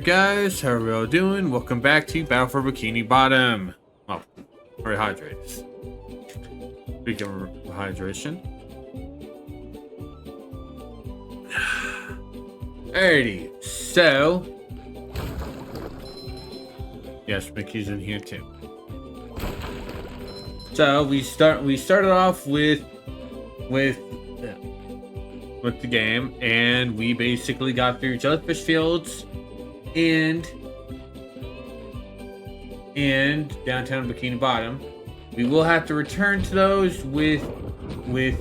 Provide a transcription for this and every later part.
Alright guys, how are we all doing? Welcome back to Battle for Bikini Bottom. Oh, rehydrates. Speaking of hydration. Alrighty, so yes, Mickey's in here too. So we started off with the game, and we basically got through jellyfish fields and downtown Bikini Bottom. We will have to return to those with new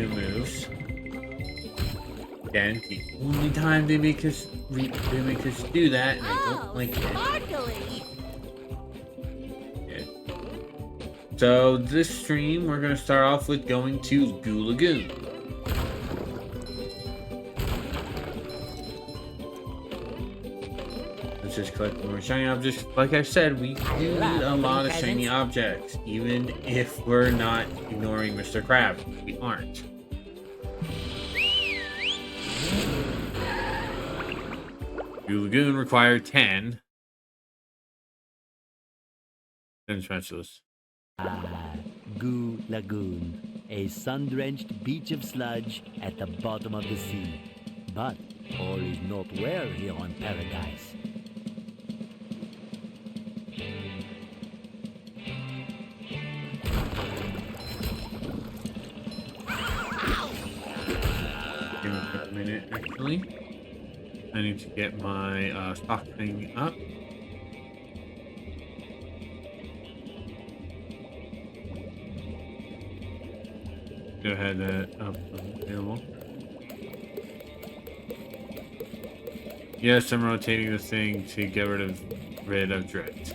moves. Again, the only time they make us do that, and I don't like it. Yeah. So this stream, we're gonna start off with going to Goo Lagoon. Let's just collect more shiny objects. Like I said, we do need a lot of shiny objects, even if we're not ignoring Mr. Crab. We aren't. Goo Lagoon required 10. 10 specialists. Goo Lagoon, a sun-drenched beach of sludge at the bottom of the sea. But all is not well here on Paradise. Give me a minute, actually. I need to get my stock thing up. Go ahead, up available. Yes, I'm rotating the thing to get rid of drift.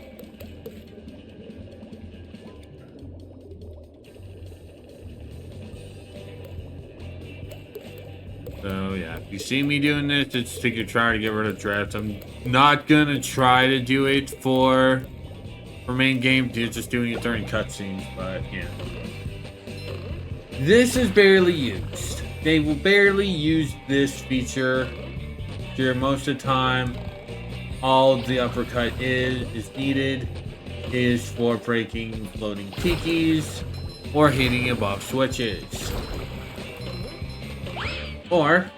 So yeah, if you see me doing this, it's to try to get rid of drift. I'm not gonna try to do it for main game. Just doing it during cutscenes, but yeah. This is barely used. They will barely use this feature. Most of the time, all the uppercut is needed is for breaking floating tikis or hitting above switches. Or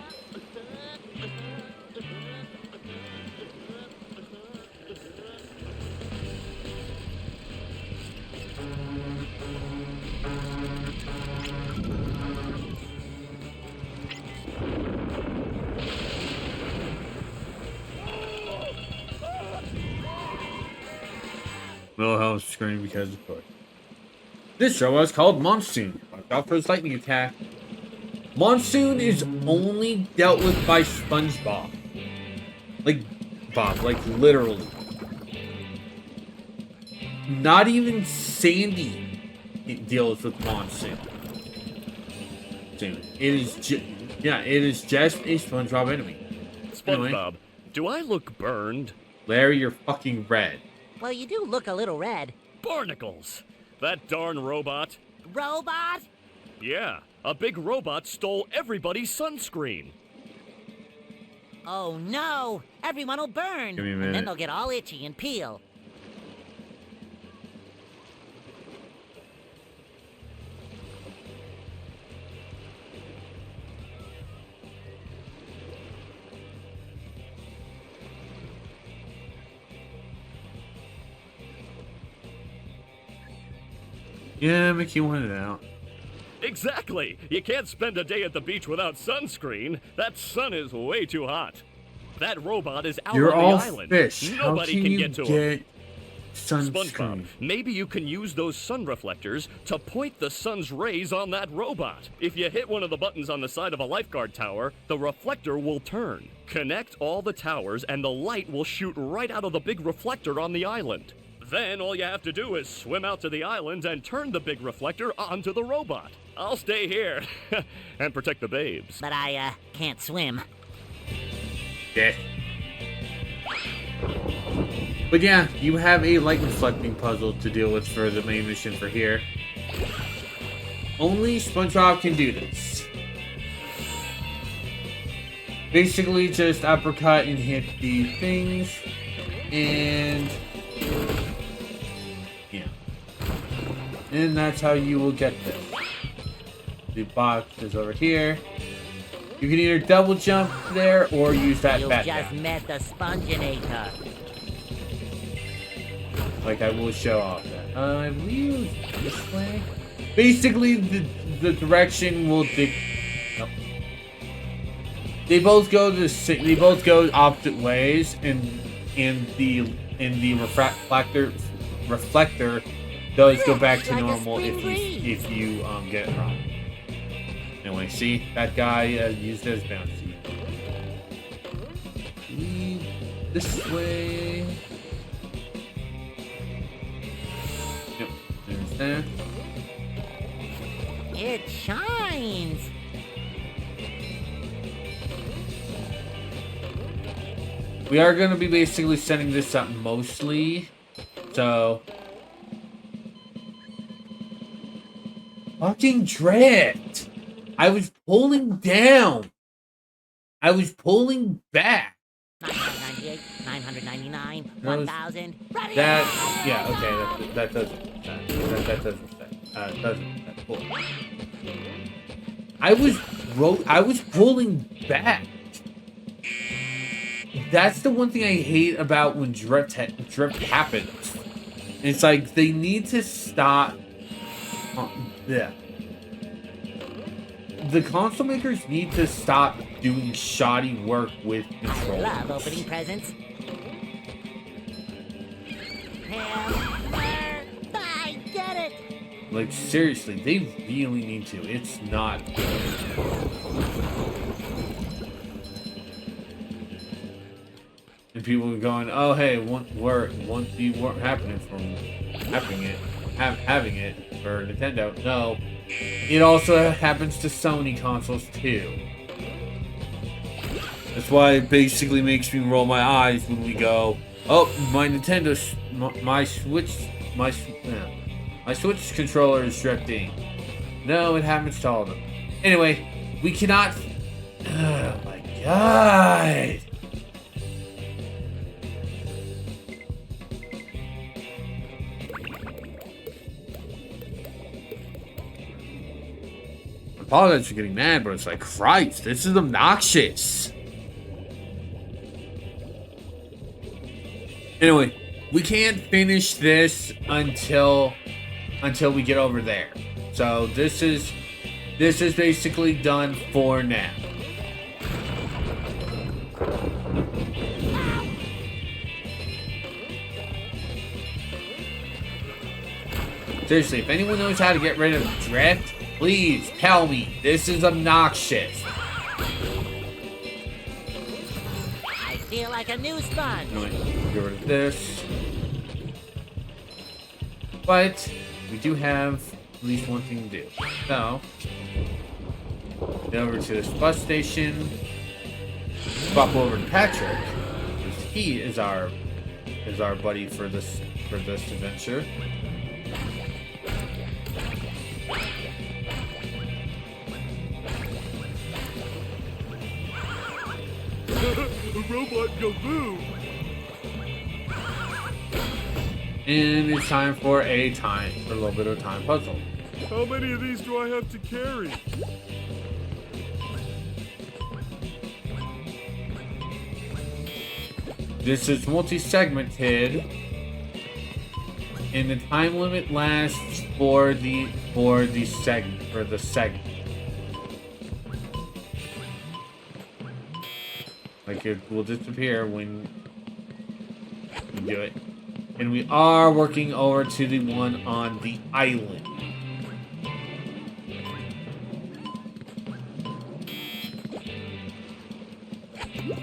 little health screen because of course. This show is called Monsoon. Watch out for his lightning attack. Monsoon is only dealt with by SpongeBob. Like literally. Not even Sandy deals with Monsoon. It is just a SpongeBob enemy. SpongeBob, Anyway. do I look burned? Larry, you're fucking red. Well, you do look a little red. Barnacles! That darn robot. Robot? Yeah, a big robot stole everybody's sunscreen. Oh no! Everyone will burn! Give me a minute. And then they'll get all itchy and peel. Yeah, Mickey wanted out. Exactly! You can't spend a day at the beach without sunscreen. That sun is way too hot. That robot is out You're on all the island. fish. Nobody How can you get to him. sunscreen? SpongeBob, maybe you can use those sun reflectors to point the sun's rays on that robot. If you hit one of the buttons on the side of a lifeguard tower, the reflector will turn. Connect all the towers and the light will shoot right out of the big reflector on the island. Then all you have to do is swim out to the island and turn the big reflector onto the robot. I'll stay here and protect the babes. But I, can't swim. Yeah. But yeah, you have a light reflecting puzzle to deal with for the main mission for here. Only SpongeBob can do this. Basically, just uppercut and hit the things, and yeah, and that's how you will get this. The box is over here. You can either double jump there or use that You back just down. met the Sponginator. Like I will show off that. I believe it's this way. Basically, the direction will nope. They both go opposite ways, and the reflector does go back to Like a normal spring if you get it wrong. Anyway, see that guy used it as bouncy. This way. Yep, there's that. It shines. We are going to be basically setting this up mostly, so... Fucking drift! I was pulling down! I was pulling back! 998, 999, That was- 1000. That... Yeah, okay, that doesn't... That doesn't... That's cool. I was pulling back! That's the one thing I hate about when drift happens. It's like, they need to stop... Yeah. The console makers need to stop doing shoddy work with controllers. Love opening presents. Hammer. I get it. Like, seriously, they really need to. It's not good. And people are going, oh, hey, won't be happening having it for Nintendo. No. It also happens to Sony consoles, too. That's why it basically makes me roll my eyes when we go, oh, my Nintendo, my Switch controller is drifting. No, it happens to all of them. Anyway, we cannot... Oh, my God. I apologize for getting mad, but it's like, Christ, this is obnoxious. Anyway, we can't finish this until we get over there. So this is basically done for now. Seriously, if anyone knows how to get rid of drift, please tell me. This is obnoxious. I feel like a new sponge. Anyway, get rid of this. But we do have at least one thing to do. So, get over to this bus station. Swap over to Patrick, because he is our buddy for this adventure. A robot go-boo! And it's time for a little bit of time puzzle. How many of these do I have to carry? This is multi-segmented, and the time limit lasts for the segment. Like, it will disappear when you do it. And we are working over to the one on the island.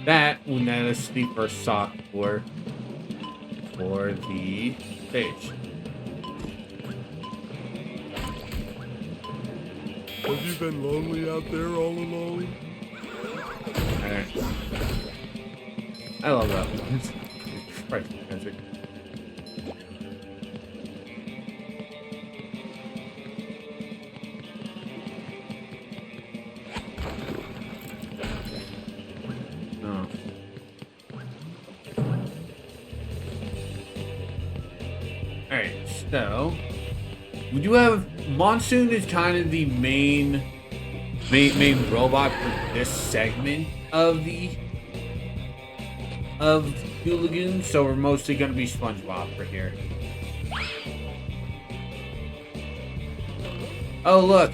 That will net us the first sock for the stage. Have you been lonely out there all alone? Alright. I love that. Christ, Patrick. Oh. Alright, so we do have Monsoon is kind of the main robot for this segment of the Blue Lagoon, so we're mostly gonna be SpongeBob for here. Oh look,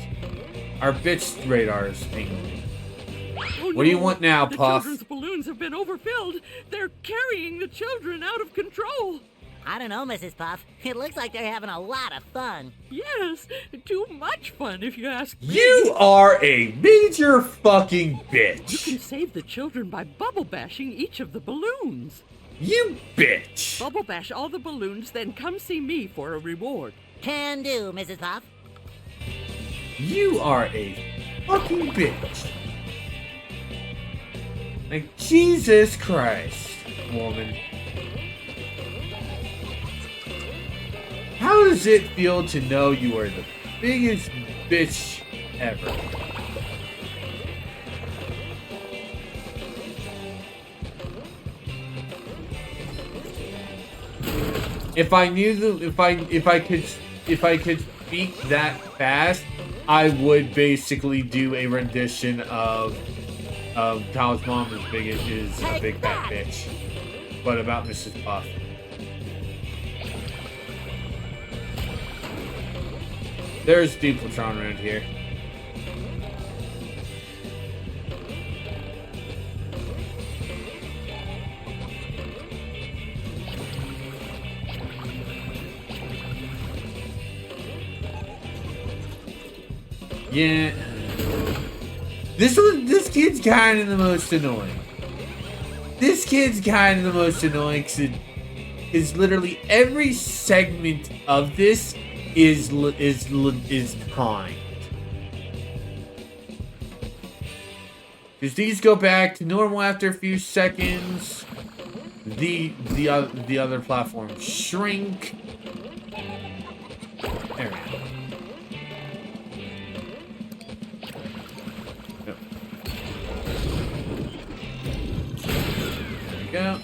our bitch radar is tingling. Oh, What do you no. want now, The Puff? children's balloons have been overfilled. They're carrying the children out of control. I don't know, Mrs. Puff. It looks like they're having a lot of fun. Yes, too much fun if you ask me. You are a major fucking You bitch. can save the children by bubble bashing each of the balloons. You bitch. Bubble bash all the balloons, then come see me for a reward. Can do, Mrs. Puff. You are a fucking bitch. Like, Jesus Christ, woman. How does it feel to know you are the biggest bitch ever? If I knew the if I could speak that fast, I would basically do a rendition of Kyle's mom is a big fat bitch, but about Mrs. Puff. There's Duplatron around here. Yeah. This kid's kind of the most annoying. This kid's kind of the most annoying because it is literally every segment of this is timed. Because these go back to normal after a few seconds. The other platforms shrink. There we go. Go.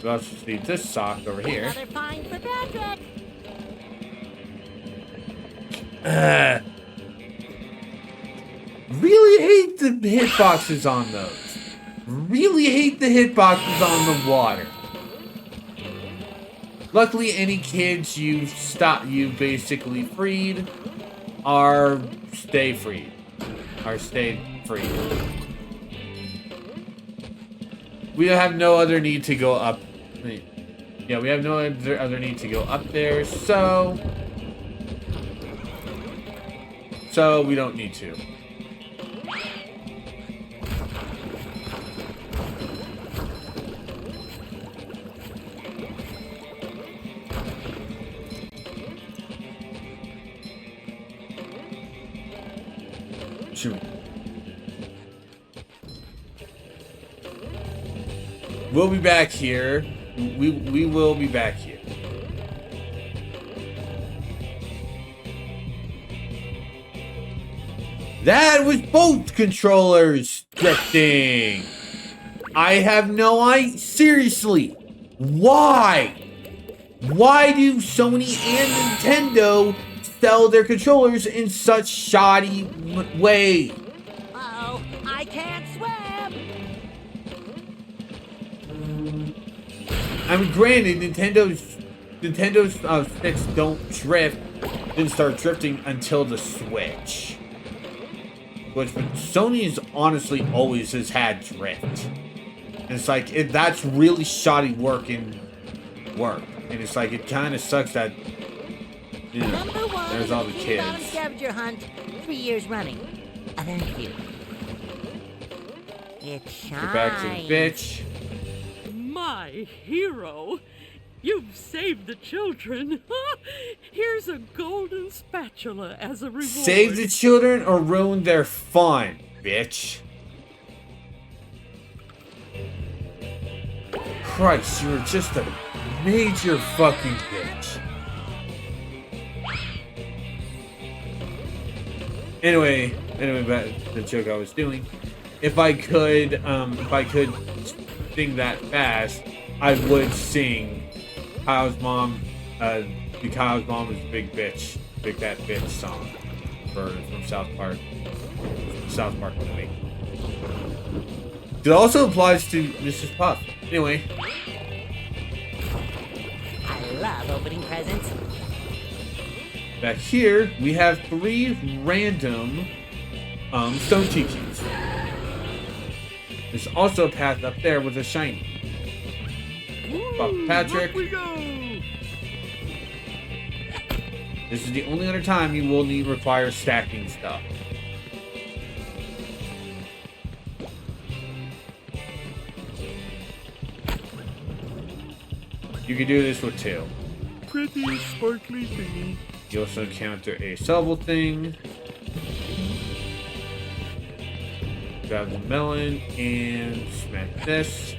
We also just need this sock over here. Another find for Patrick. Really hate the hitboxes on those. Really hate the hitboxes on the water. Luckily, any kids you basically freed stay free. We have no other need to go up. Yeah, we have no other need to go up there, so we don't need to. Shoot. We'll be back here. We will be back here. That was both controllers drifting. I have no idea. Seriously, why? Why do Sony and Nintendo sell their controllers in such shoddy way? Uh-oh, I can't swim. I mean, granted, Nintendo's sticks didn't start drifting until the Switch. But Sony's honestly always has had drift. And it's like, that's really shoddy work. And it's like, it kind of sucks that, you know, Number one, there's all the Bikini Bottom kids. Scavenger Hunt, 3 years running. Thank you. It's shine. Get back to the bitch. My hero. You've saved the children. Here's a golden spatula as a reward. Save the children or ruin their fun, bitch. Christ, you're just a major fucking bitch. Anyway, back to the joke I was doing. if I could sing that fast, I would sing Kyle's mom. Kyle's mom is a big bitch, big fat bitch song from South Park. South Park movie. It also applies to Mrs. Puff. Anyway. I love opening presents. Back here, we have 3 random stone Chi-Chis. There's also a path up there with a shiny. Buff Patrick. Up we go. This is the only other time you will require stacking stuff. You can do this with 2. Pretty sparkly thingy. You also encounter a shovel thing. Grab the melon and smack this.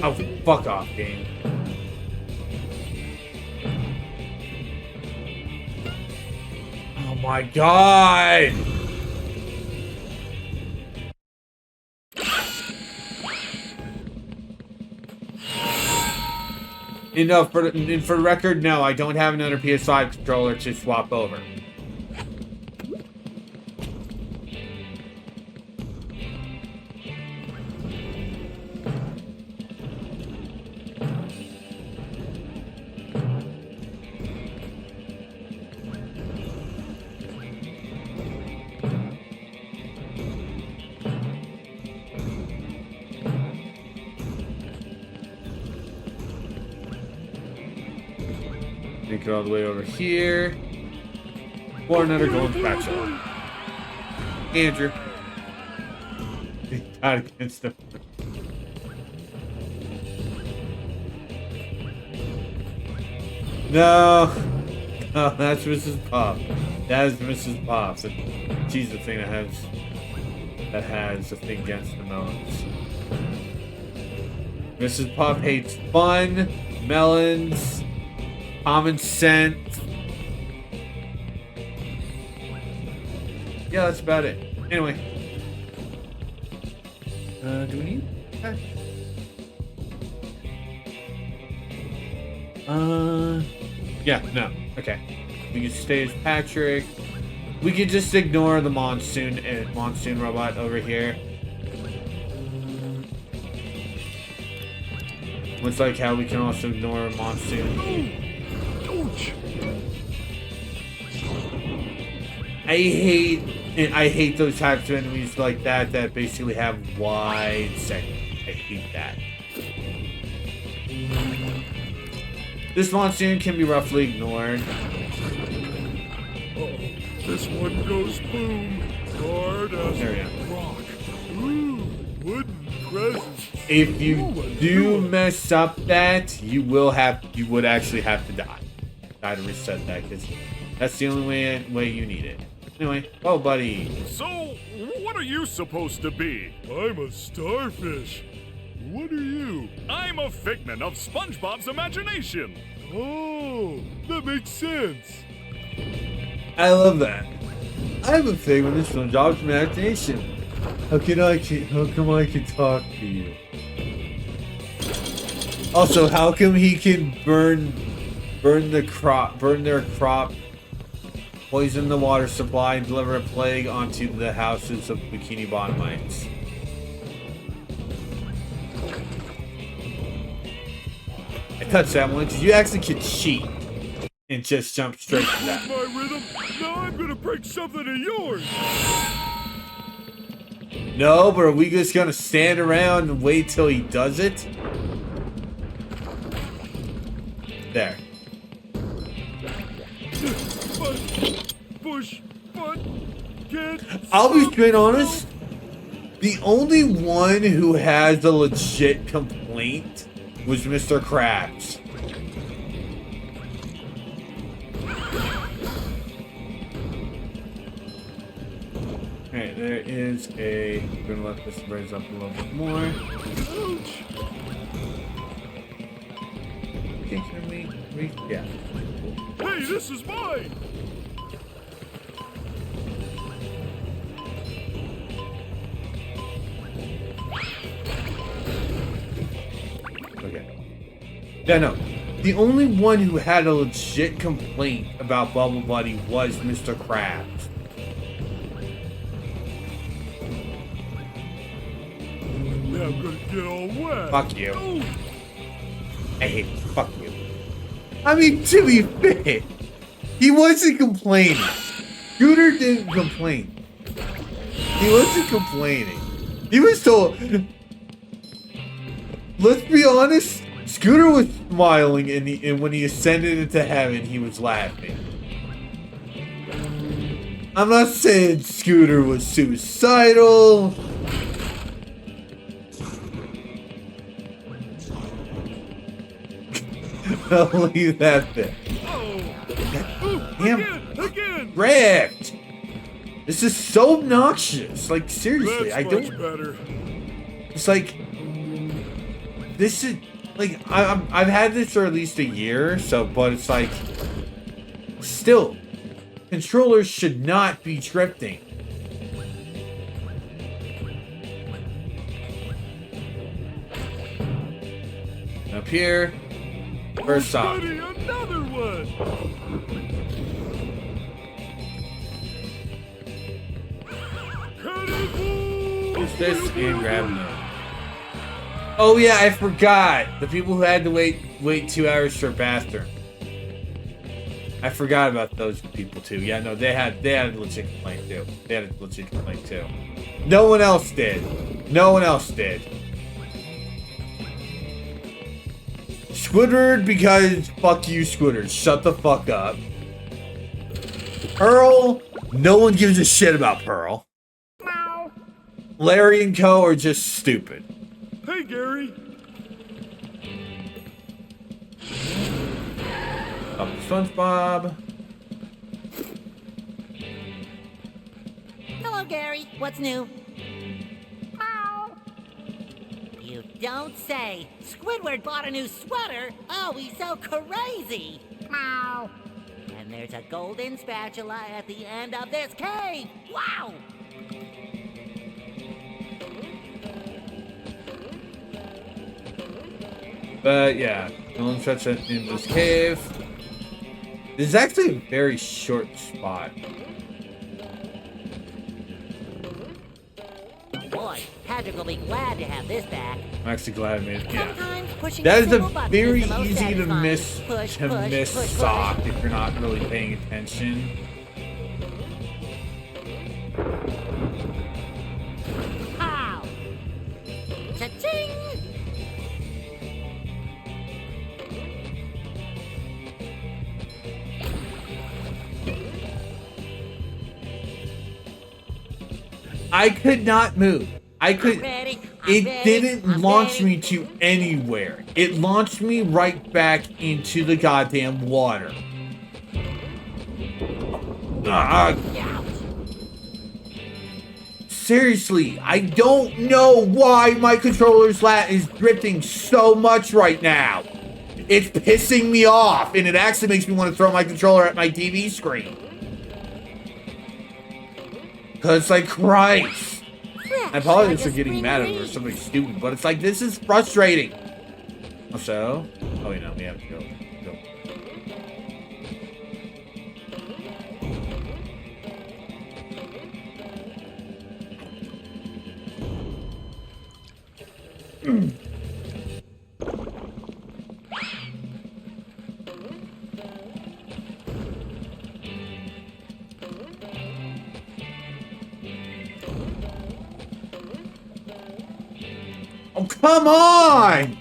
Oh, fuck off, game. Oh my god! No, for the record, no, I don't have another PS5 controller to swap over. Make it all the way over here. For another gold spatula. Andrew. Not against them. No. No, that's Mrs. Pop. That is Mrs. Pop. She's the thing that has a thing against the melons. Mrs. Pop hates fun, melons, common sense. Yeah, that's about it. Anyway. Do we need that? Yeah, no. Okay. We can stay as Patrick. We can just ignore the monsoon robot over here. Looks like how we can also ignore monsoon. I hate those types of enemies like that basically have wide segments. I hate that. This monsoon can be roughly ignored. Oh, this one goes boom. Hard as There we go. rock. Ooh, wooden presents. If you do mess up that, you would actually have to die. I had to reset that because that's the only way you need it. Anyway, oh buddy. So, what are you supposed to be? I'm a starfish. What are you? I'm a figment of SpongeBob's imagination. Oh, that makes sense. I love that. I'm a figment of SpongeBob's imagination. How come I can talk to you? Also, how come he can burn their crop, poison the water supply, and deliver a plague onto the houses of Bikini Bottomites? I touched that one because you actually could cheat and just jump straight to that. My rhythm. Now I'm gonna break something of yours. No, but are we just gonna stand around and wait till he does it? There. Push, but can't. I'll be straight honest. The only one who has a legit complaint was Mr. Krabs. Alright, there is a... I'm gonna let this raise up a little bit more. can we yeah. Hey, this is mine! Okay. Yeah, no. The only one who had a legit complaint about Bubble Buddy was Mr. Krabs. Now I'm gonna get all wet. Fuck you. Oh. I hate you. Fuck you. I mean, to be fair, he wasn't complaining. Scooter didn't complain. He wasn't complaining. He was told... Let's be honest, Scooter was smiling, and when he ascended into heaven, he was laughing. I'm not saying Scooter was suicidal. I'll leave that there. Damn. Again! Ripped! This is so obnoxious. Like, seriously, That's I don't... much better. It's like... This is... Like, I've had this for at least a year, so... But it's like... Still. Controllers should not be drifting. Up here. First off. Buddy, another one! Use this and grab another. Oh yeah, I forgot. The people who had to wait 2 hours for a bathroom. I forgot about those people too. Yeah, no, they had a legit complaint too. They had a legit complaint too. No one else did. No one else did. Squidward, because fuck you, Squidward. Shut the fuck up. Pearl, no one gives a shit about Pearl. Larry and Co. are just stupid. Hey, Gary. Up to SpongeBob. Hello, Gary. What's new? You don't say. Squidward bought a new sweater. Oh, he's so crazy. And there's a golden spatula at the end of this cave. Wow! But yeah, no one touched it in this cave. This is actually a very short spot. Boy, Patrick will be glad to have this back. I'm actually glad I made it. Yeah. Sometimes pushing That a is a single button very is the most easy to satisfying. miss Push, sock if you're not really paying attention. Pow! Cha-ching! I could not move. I could. Ready, It ready, didn't I'm launch ready. me to anywhere. It launched me right back into the goddamn water. Seriously, I don't know why my controller's is drifting so much right now. It's pissing me off, and it actually makes me want to throw my controller at my TV screen. Cause like Christ. I apologize for getting mad at her or something stupid, but it's like this is frustrating. So, oh you know, we have to go. Oh, come on!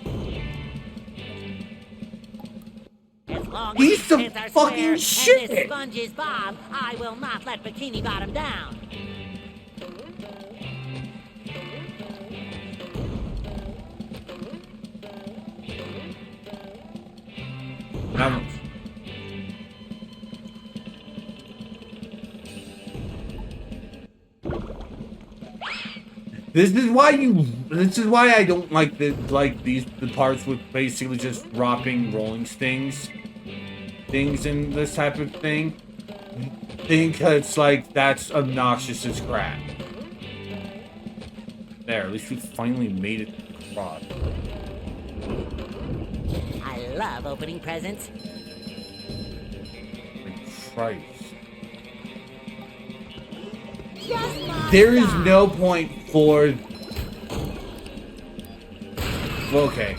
As long He's as some it's our fucking square shit. And this sponge is Bob, I will not let Bikini Bottom down. I'm- This is why I don't like the parts with basically just dropping rolling things in this type of thing. Because like that's obnoxious as crap. There, at least we finally made it across. I love opening presents. Christ. Just my There is style. no point for... Okay.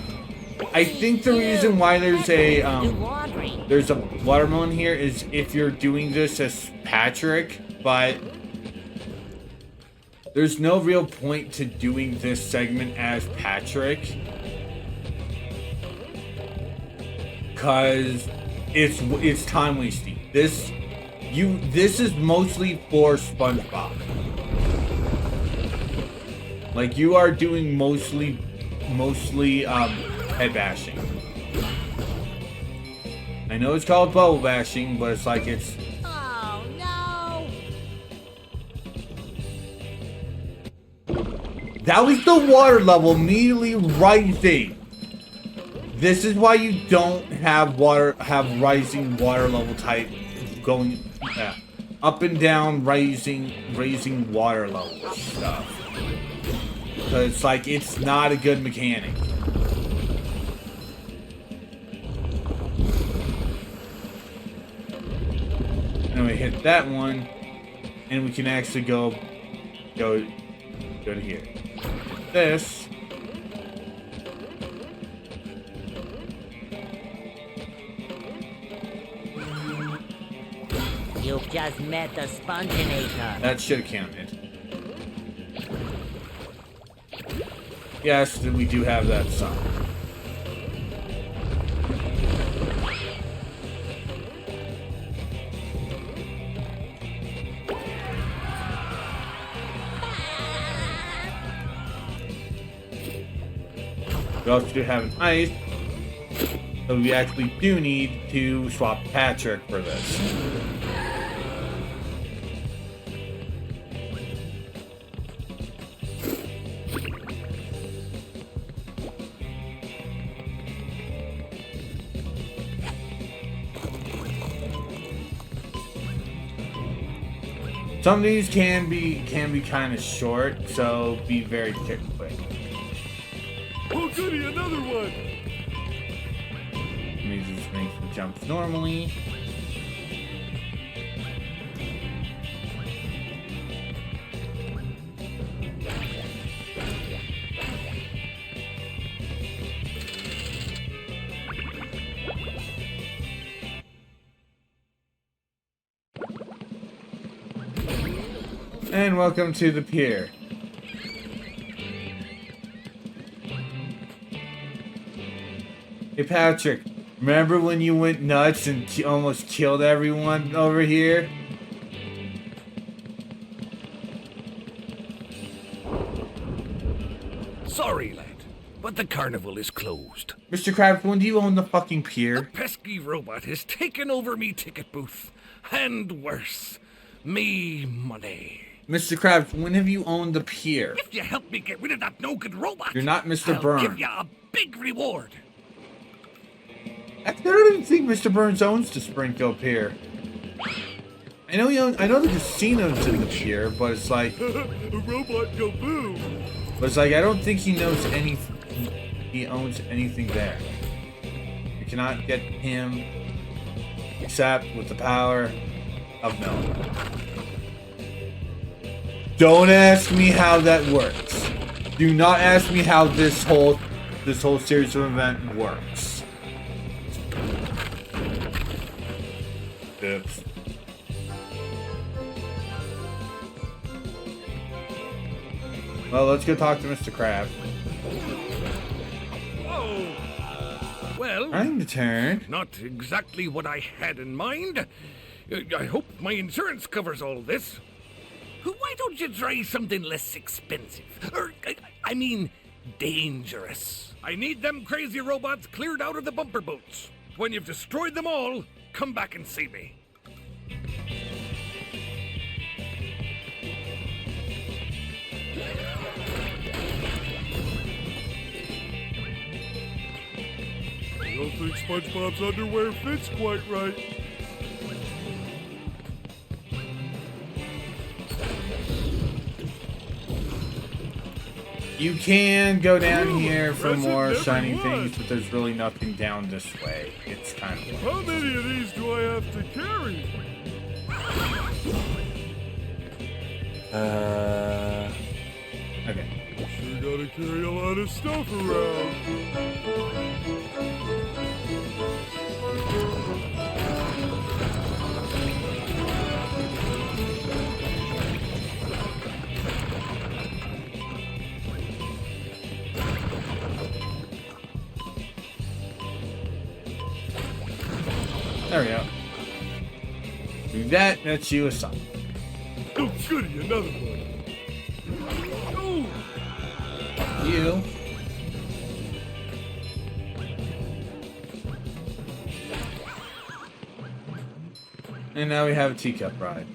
I think the reason why there's a, Do laundry. there's a watermelon here is if you're doing this as Patrick, but... There's no real point to doing this segment as Patrick. Cause it's time wasting. This is mostly for SpongeBob. Like you are doing mostly head bashing. I know it's called bubble bashing, but it's like it's Oh no! that was the water level immediately rising. This is why you don't have rising water level type going up and down raising water level stuff. Cause it's like it's not a good mechanic. And we hit that one, and we can actually go to here. This. You've just met the Sponginator. That should have counted. Yes, then we do have that song. We also do have an ice, so we actually do need to swap Patrick for this. Some of these can be kind of short, so be very quick. Oh, goody, another one! Let me just make the jumps normally. And welcome to the pier. Hey Patrick, remember when you went nuts and almost killed everyone over here? Sorry, lad, but the carnival is closed. Mr. Krabs, when do you own the fucking The pier? pesky robot has taken over me ticket booth. And worse, me money. Mr. Krabs, when have you owned the pier? If you help me get rid of that no-good robot, You're not Mr. I'll Burns. give you a big reward. I don't even think Mr. Burns owns the Springfield Pier. I know the casino's in the pier, but it's like, A robot go boom. but it's like I don't think he owns anything there. You cannot get him except with the power of milk. Don't ask me how that works. Do not ask me how this whole series of event works. Oops. Well, let's go talk to Mr. Krabs. Whoa. Well, I'm the turn. not exactly what I had in mind. I hope my insurance covers all this. Why don't you try something less expensive? I mean, dangerous. I need them crazy robots cleared out of the bumper boats. When you've destroyed them all, come back and see me. don't think SpongeBob's underwear fits quite right. You can go down here for Resident more never shiny was. things, but there's really nothing down this way. It's kind of... How many of these do I have to carry? Okay. Sure gotta carry a lot of stuff around. There we go. Do that, that's you a son. Oh, goody, another one. Oh, You. And now we have a teacup ride.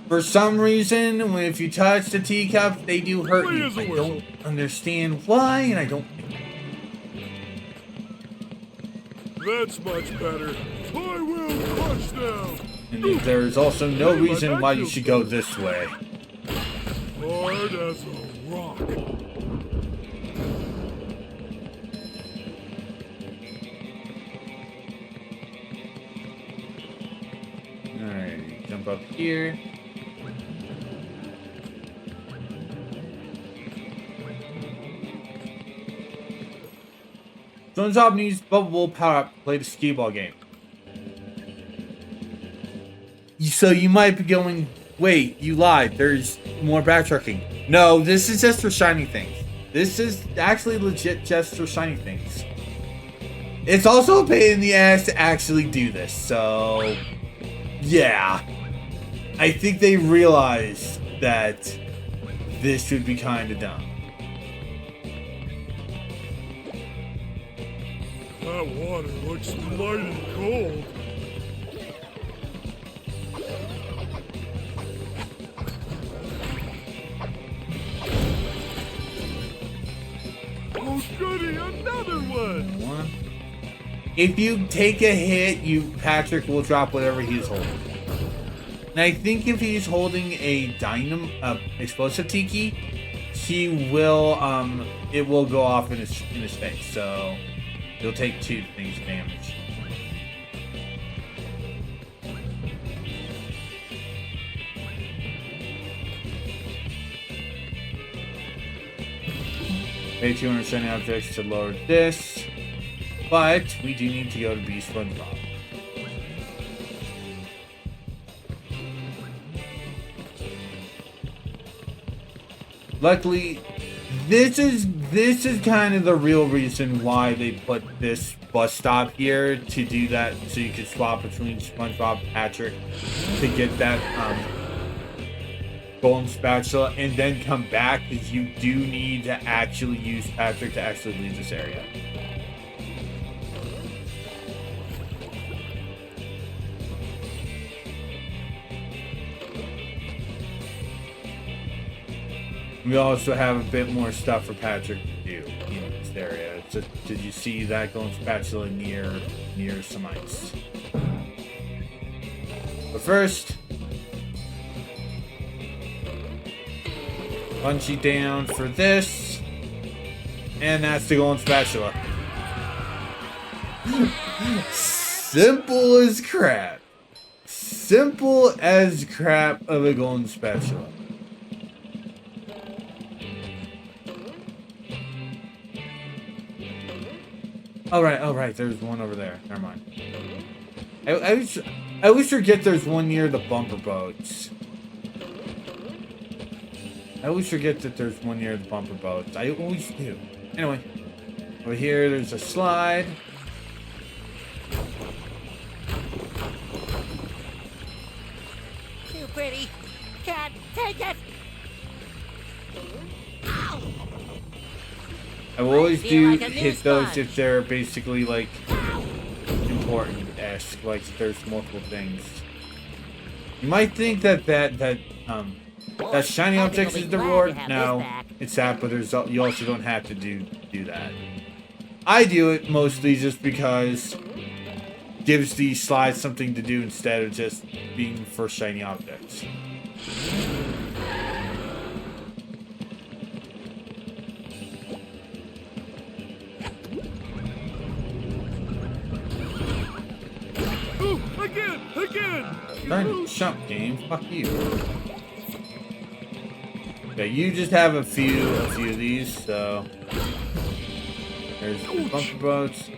For some reason, if you touch the teacup, they do hurt Why you. is a I whistle? don't understand why, and I don't... that's much better. I will crush them. And there's also no reason why you should go this way. Hard as a rock. Alright, jump up here. SpongeBob needs Bubble Power Up to play the skee ball game. So you might be going, wait, you lied. There's more backtracking. No, this is just for shiny things. This is actually legit just for shiny things. It's also a pain in the ass to actually do this, so... yeah. I think they realized that this would be kind of dumb. That water looks mighty cold. Oh, goody, another one. If you take a hit, Patrick will drop whatever he's holding. And I think if he's holding a explosive tiki, he will it will go off in his face. So he'll take 2 things damage. Pay 200 shiny objects to lower this, but we do need to go to Beast SpongeBob. Luckily, this is kind of the real reason why they put this bus stop here, to do that, so you could swap between SpongeBob and Patrick to get that golden spatula, and then come back, because you do need to actually use Patrick to actually leave this area. We also have a bit more stuff for Patrick to do in this area. So, did you see that golden spatula near some ice? But first, punch you down for this, and that's the golden spatula. Simple as crap. Simple as crap of a golden spatula. Oh right, there's one over there. Never mind. I always forget there's one near the bumper boats. I always forget that there's one near the bumper boats. I always do. Anyway, over here there's a slide. Too pretty. Can't take it. Ow! I will always feel do like a new hit those sponge. if they're basically like important-esque, like if there's multiple things. You might think that shiny Happy objects will is be the glad to reward. have No, this back. it's that, but you also don't have to do that. I do it mostly just because it gives these slides something to do instead of just being for shiny objects. Oh, again! Darn it, chump game. Fuck you. Okay, you just have a few of these, so there's the bumper boats.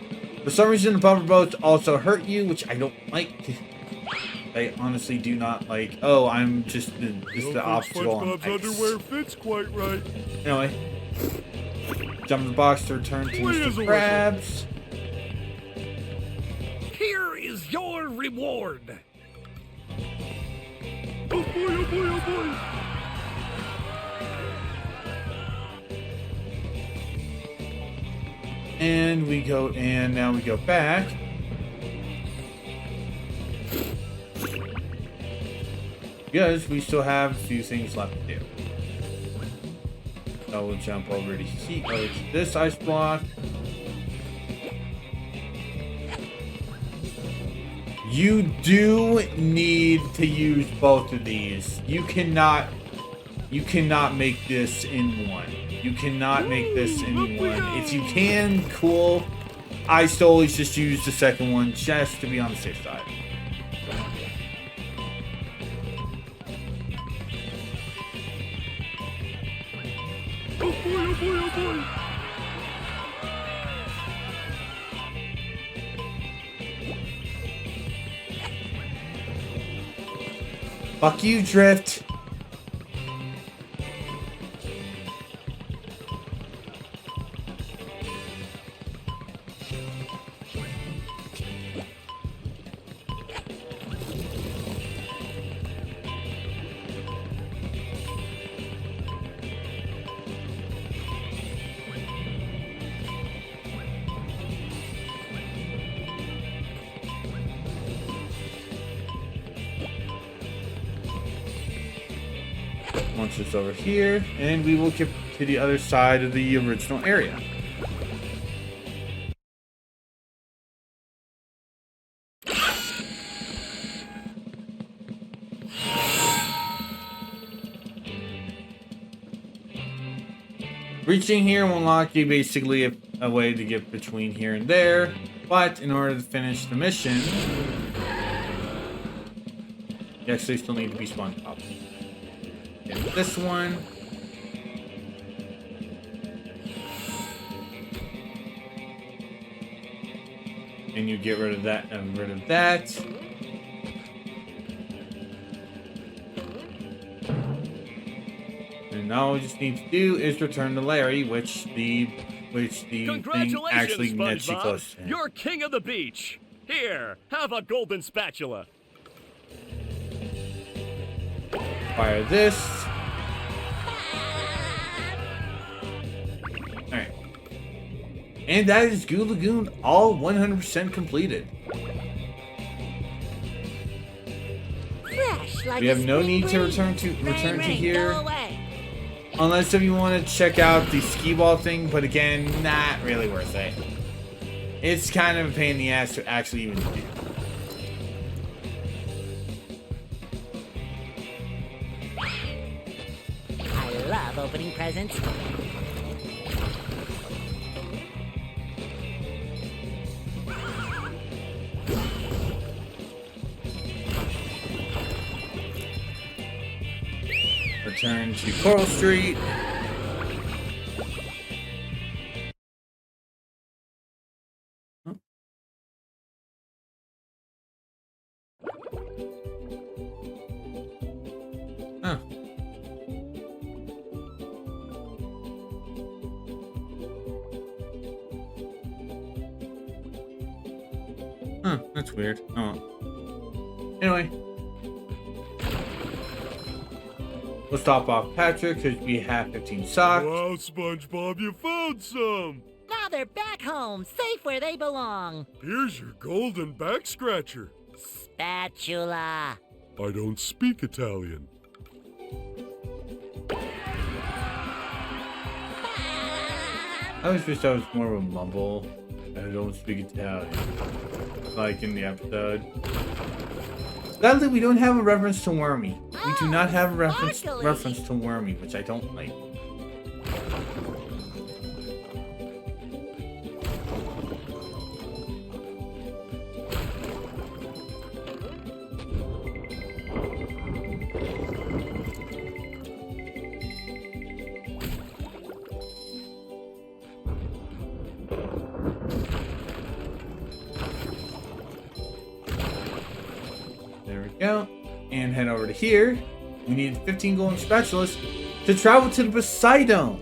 For some reason, the bumper boats also hurt you, which I don't like. I honestly do not like. Oh, I'm just the obstacle on SpongeBob's ice. underwear fits quite right. Anyway, jump in the box to return to Where's the Mr. Krabs. Here is your reward. Oh boy, oh boy, oh boy. And we go, and now we go back. Because we still have a few things left to do. So we'll jump over to this ice block. You do need to use both of these. You cannot make this in one. You cannot make this in one. If you can, cool. I still always just use the second one just to be on the safe side. Oh boy, oh boy, oh boy. Fuck you, Drift. Once it's over here, and we will get to the other side of the original area. Reaching here will unlock you basically a way to get between here and there, but in order to finish the mission, you actually still need to be SpongeBob. Get this one. And you get rid of that and rid of that. And all we just need to do is return to Larry, which the thing actually nets you close to him. You're king of the beach. Here, have a golden spatula. Fire this. Alright. And that is Goo Lagoon all 100% completed. Fresh like We have a no spring need to breeze. return to Rain, here. go away. Unless if you want to check out the skee ball thing, but again, not really worth it. It's kind of a pain in the ass to actually even do. I love opening presents. Return to Coral Street. Huh. Huh. Huh, that's weird. Oh. Anyway. We'll stop off Patrick because we have 15 socks. Wow, SpongeBob, you found some. Now they're back home, safe where they belong. Here's your golden back scratcher. Spatula. I don't speak Italian. I always wish that was more of a mumble I don't speak Italian. Like in the episode. Sadly, we don't have a reference to Wormy. We do not have a reference to Wormy, which I don't like. There we go. And head over to here. We need 15 golden spatulas to travel to the Poseidon.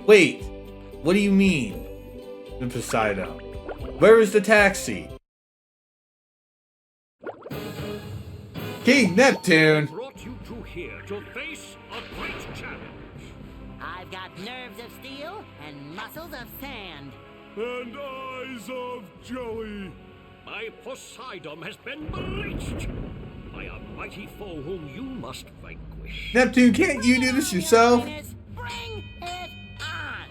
Wait, what do you mean? The Poseidon. Where is the taxi? King Neptune! Brought you two here to face a great challenge. I've got nerves of steel and muscles of sand. And eyes of jelly. My Poseidon has been bleached by a mighty foe whom you must vanquish. Neptune, can't you do this yourself? Bring it on!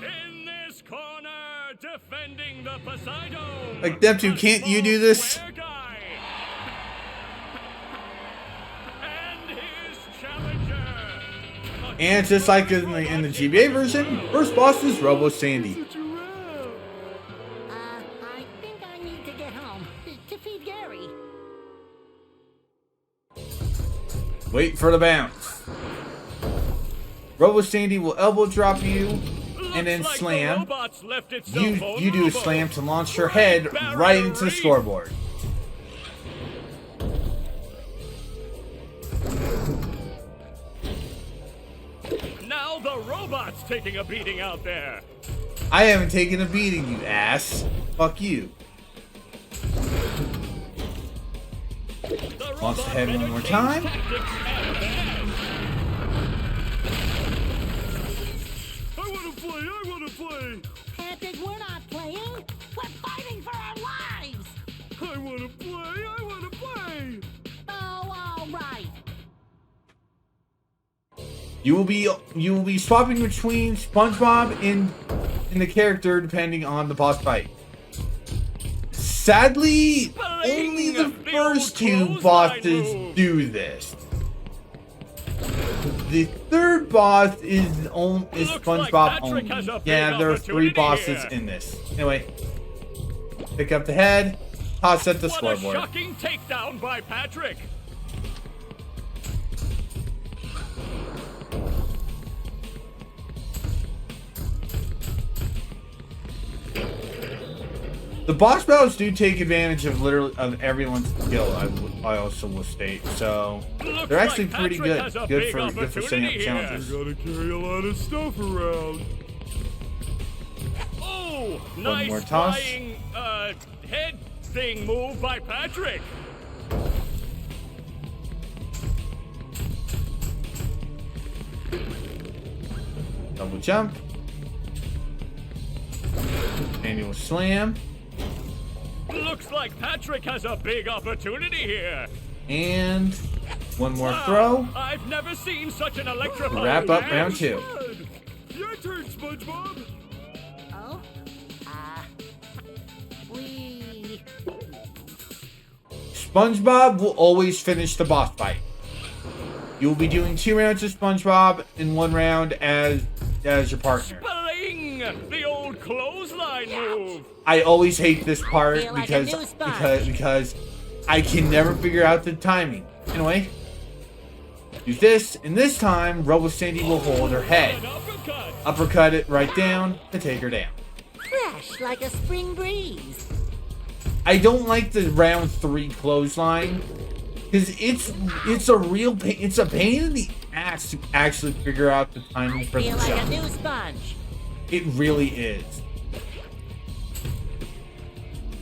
In this corner, defending the Poseidon. Like, Neptune, can't you do this? Square guy. And his challenger. And just like in the GBA version, first boss is Robo Sandy. I think I need to get home to feed Gary. Wait for the bounce. Robo Sandy will elbow drop you and then Looks like slam. the robots left its cell phone You do a robo. slam to launch her head right into the scoreboard. Now the robot's taking a beating out there. I haven't taken a beating, you ass. Fuck you. The Launch the robot head one better more change time. tactics and fast. I want to play. I want to play. Patrick, we're not playing. We're fighting for our lives. I want to play. I want to play. Oh, all right. You will be swapping between SpongeBob and the character depending on the boss fight. Sadly, only the first two bosses do this. The third boss is SpongeBob Patrick has a only. big Yeah, there are 3 opportunity bosses here. in this. Anyway, pick up the head, toss at the What a scoreboard. shocking takedown by Patrick. The boss battles do take advantage of literally of everyone's skill. I also will state so. Looks They're actually like pretty Patrick good. has a Good big for setting up opportunity challenges. Gotta carry a lot of stuff around. Oh, nice more toss. flying head thing move by Patrick. Double jump. Manual slam. Looks like Patrick has a big opportunity here. And one more Wow, throw. I've never seen such an electrifying Wrap up match. round 2. Good. Your turn, SpongeBob. Oh? We... SpongeBob will always finish the boss fight. You'll be doing 2 rounds of SpongeBob and 1 round as your partner. Bling! The old clothesline move. I always hate this part Feel like a because new sponge. because I can never figure out the timing. Anyway, use this, and this time Robo Sandy will hold her head. An uppercut. Uppercut it right down to take her down. Fresh like a spring breeze. I don't like the round 3 clothesline because it's a real pain. It's a pain in the ass to actually figure out the timing for the Feel like a jump. new sponge. It really is.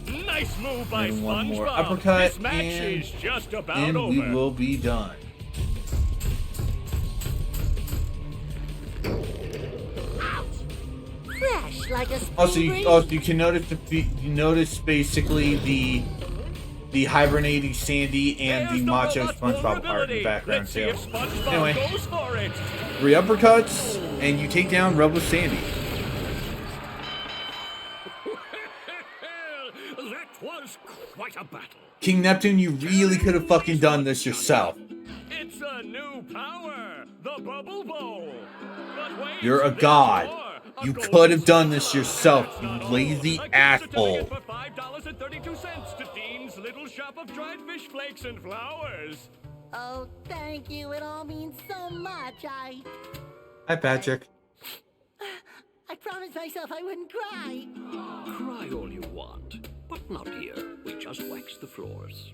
Nice move by And one more SpongeBob. uppercut, This match and- is just about And over. we will be done. Fresh like a spring breeze. Also, you can notice basically the hibernating Sandy and There's the macho robot's SpongeBob art in the vulnerability. background Let's see too. if SpongeBob Anyway. goes for it. 3 uppercuts, and you take down Robo Sandy. King Neptune, you really could have fucking done this yourself. It's a new power, the Bubble Bowl. But wait, You're a there's god. more. A You golden could have done this spatula. yourself, you Not all. lazy A gift asshole. certificate for $5.32 to Dean's Little Shop of Dried Fish Flakes and Flowers. Oh, thank you. It all means so much. Hi, Patrick. I promised myself I wouldn't cry. Cry all you want, but not here. We just wax the floors.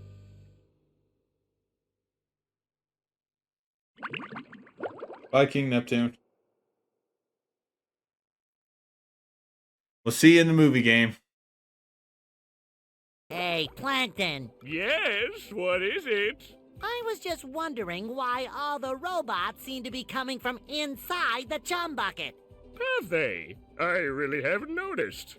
Bye, King Neptune. We'll see you in the movie game. Hey, Plankton. Yes, what is it? I was just wondering why all the robots seem to be coming from inside the chum bucket. Have they? I really haven't noticed.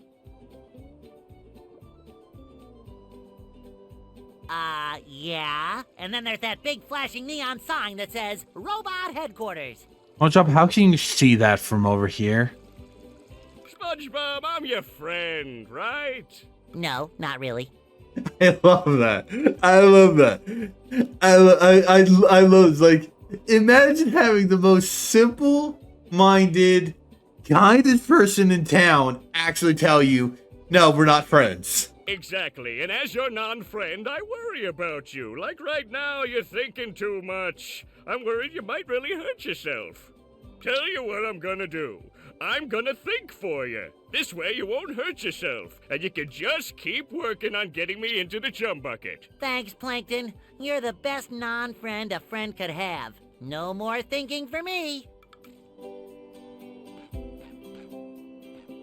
Yeah. And then there's that big flashing neon sign that says Robot Headquarters. SpongeBob, how can you see that from over here? SpongeBob, I'm your friend, right? No, not really. I love that. I love that. I love, like, imagine having the most simple-minded, kindest person in town actually tell you, no, we're not friends. Exactly, and as your non-friend, I worry about you. Like right now, you're thinking too much. I'm worried you might really hurt yourself. Tell you what I'm gonna do. I'm gonna think for you. This way you won't hurt yourself, and you can just keep working on getting me into the chum bucket. Thanks, Plankton. You're the best non-friend a friend could have. No more thinking for me.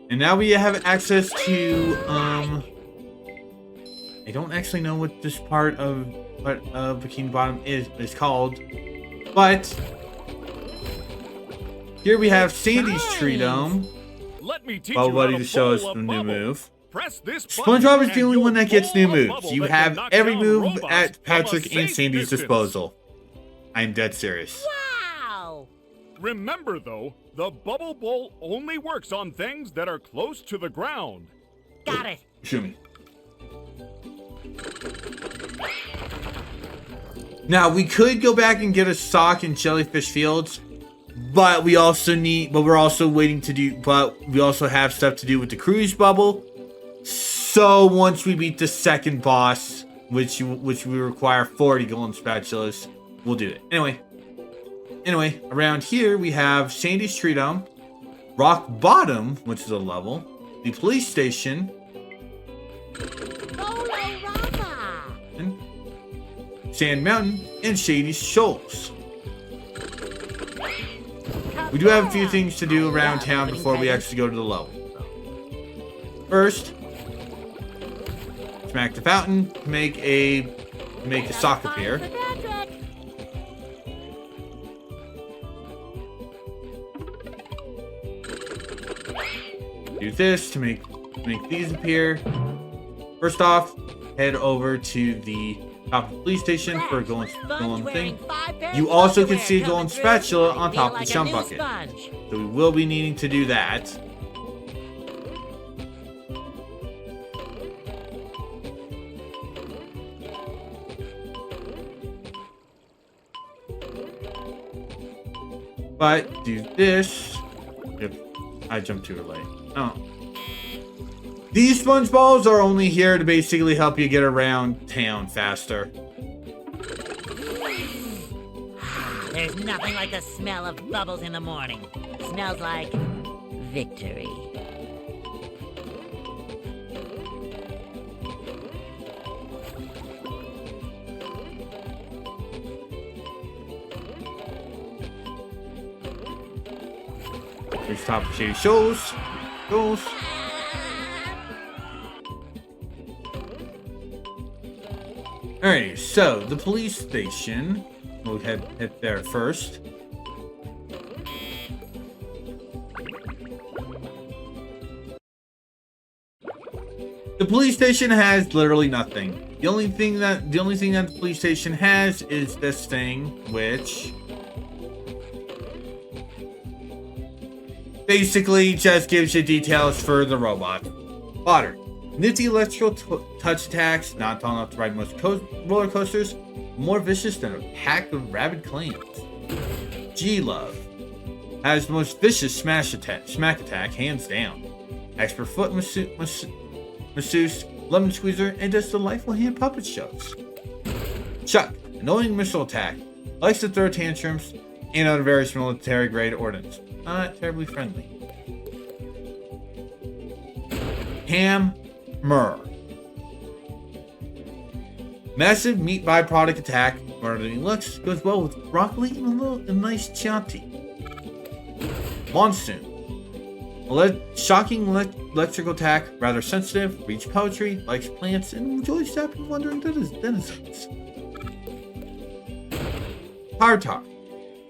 And now we have access to, I don't actually know what this part of Bikini Bottom is called, but here we have Sandy's Tree Dome. Let me teach Well, you buddy, how to to show bowl us a the new bubble. move. Press this SpongeBob is button the only and one that gets new you'll bowl a moves. bubble You that have can knock every down move robots at from a Patrick and safe Sandy's distance. disposal. I'm dead serious. Wow! Remember, though, the bubble bowl only works on things that are close to the ground. Got it. Shoot me. Now we could go back and get a sock in Jellyfish Fields, but we also we're also waiting to do, but we also have stuff to do with the cruise bubble. So once we beat the second boss, which we require 40 golden spatulas, we'll do it. Anyway, around here we have Sandy's Tree Dome, Rock Bottom, which is a level, the police station, and Sand Mountain, and Shady Shoals. We do have a few things to do around town before we actually go to the level. First, smack the fountain to make a sock appear. Do this to make these appear. First off, head over to the top of the police station for a golden thing. You also can see a golden spatula on top of the chum bucket. So we will be needing to do that. But do this. If I jumped too late. Oh. These sponge balls are only here to basically help you get around town faster. There's nothing like the smell of bubbles in the morning. Smells like victory. There's top of Shady Shoals. Alright, so the police station. We'll head there first. The police station has literally nothing. The only thing that the police station has is this thing, which basically just gives you details for the robot. Potter. Nifty electrical touch attacks, not tall enough to ride most roller coasters, more vicious than a pack of rabid clams. G-Love has the most vicious smack attack, hands down. Expert foot masseuse, lemon squeezer, and does delightful hand puppet shows. Chuck, annoying missile attack, likes to throw tantrums, and other various military grade ordnance. Not terribly friendly. Hammer. Massive meat byproduct attack, smarter than he looks, goes well with broccoli and a nice chianti. Monsoon. Shocking electrical attack, rather sensitive, reads poetry, likes plants, and enjoys zapping wandering denizens. Tartar.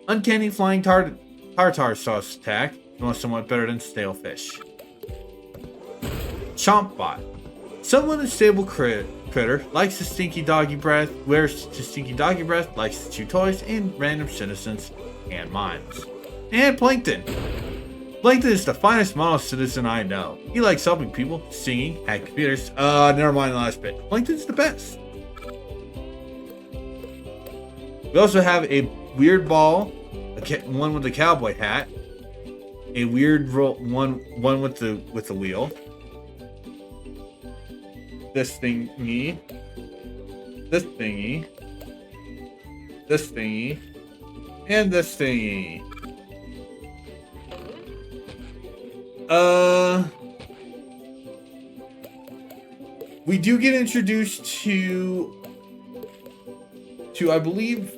Uncanny flying tartar sauce attack, somewhat better than stale fish. Chompbot. Somewhat unstable critter, likes the stinky doggy breath, wears the stinky doggy breath, likes to chew toys, and random citizens and mimes. And Plankton. Plankton is the finest model citizen I know. He likes helping people, singing, hack computers. Never mind the last bit. Plankton's the best. We also have a weird ball, one with a cowboy hat, a weird one with the wheel. This thingy, this thingy, this thingy, and this thingy. We do get introduced to I believe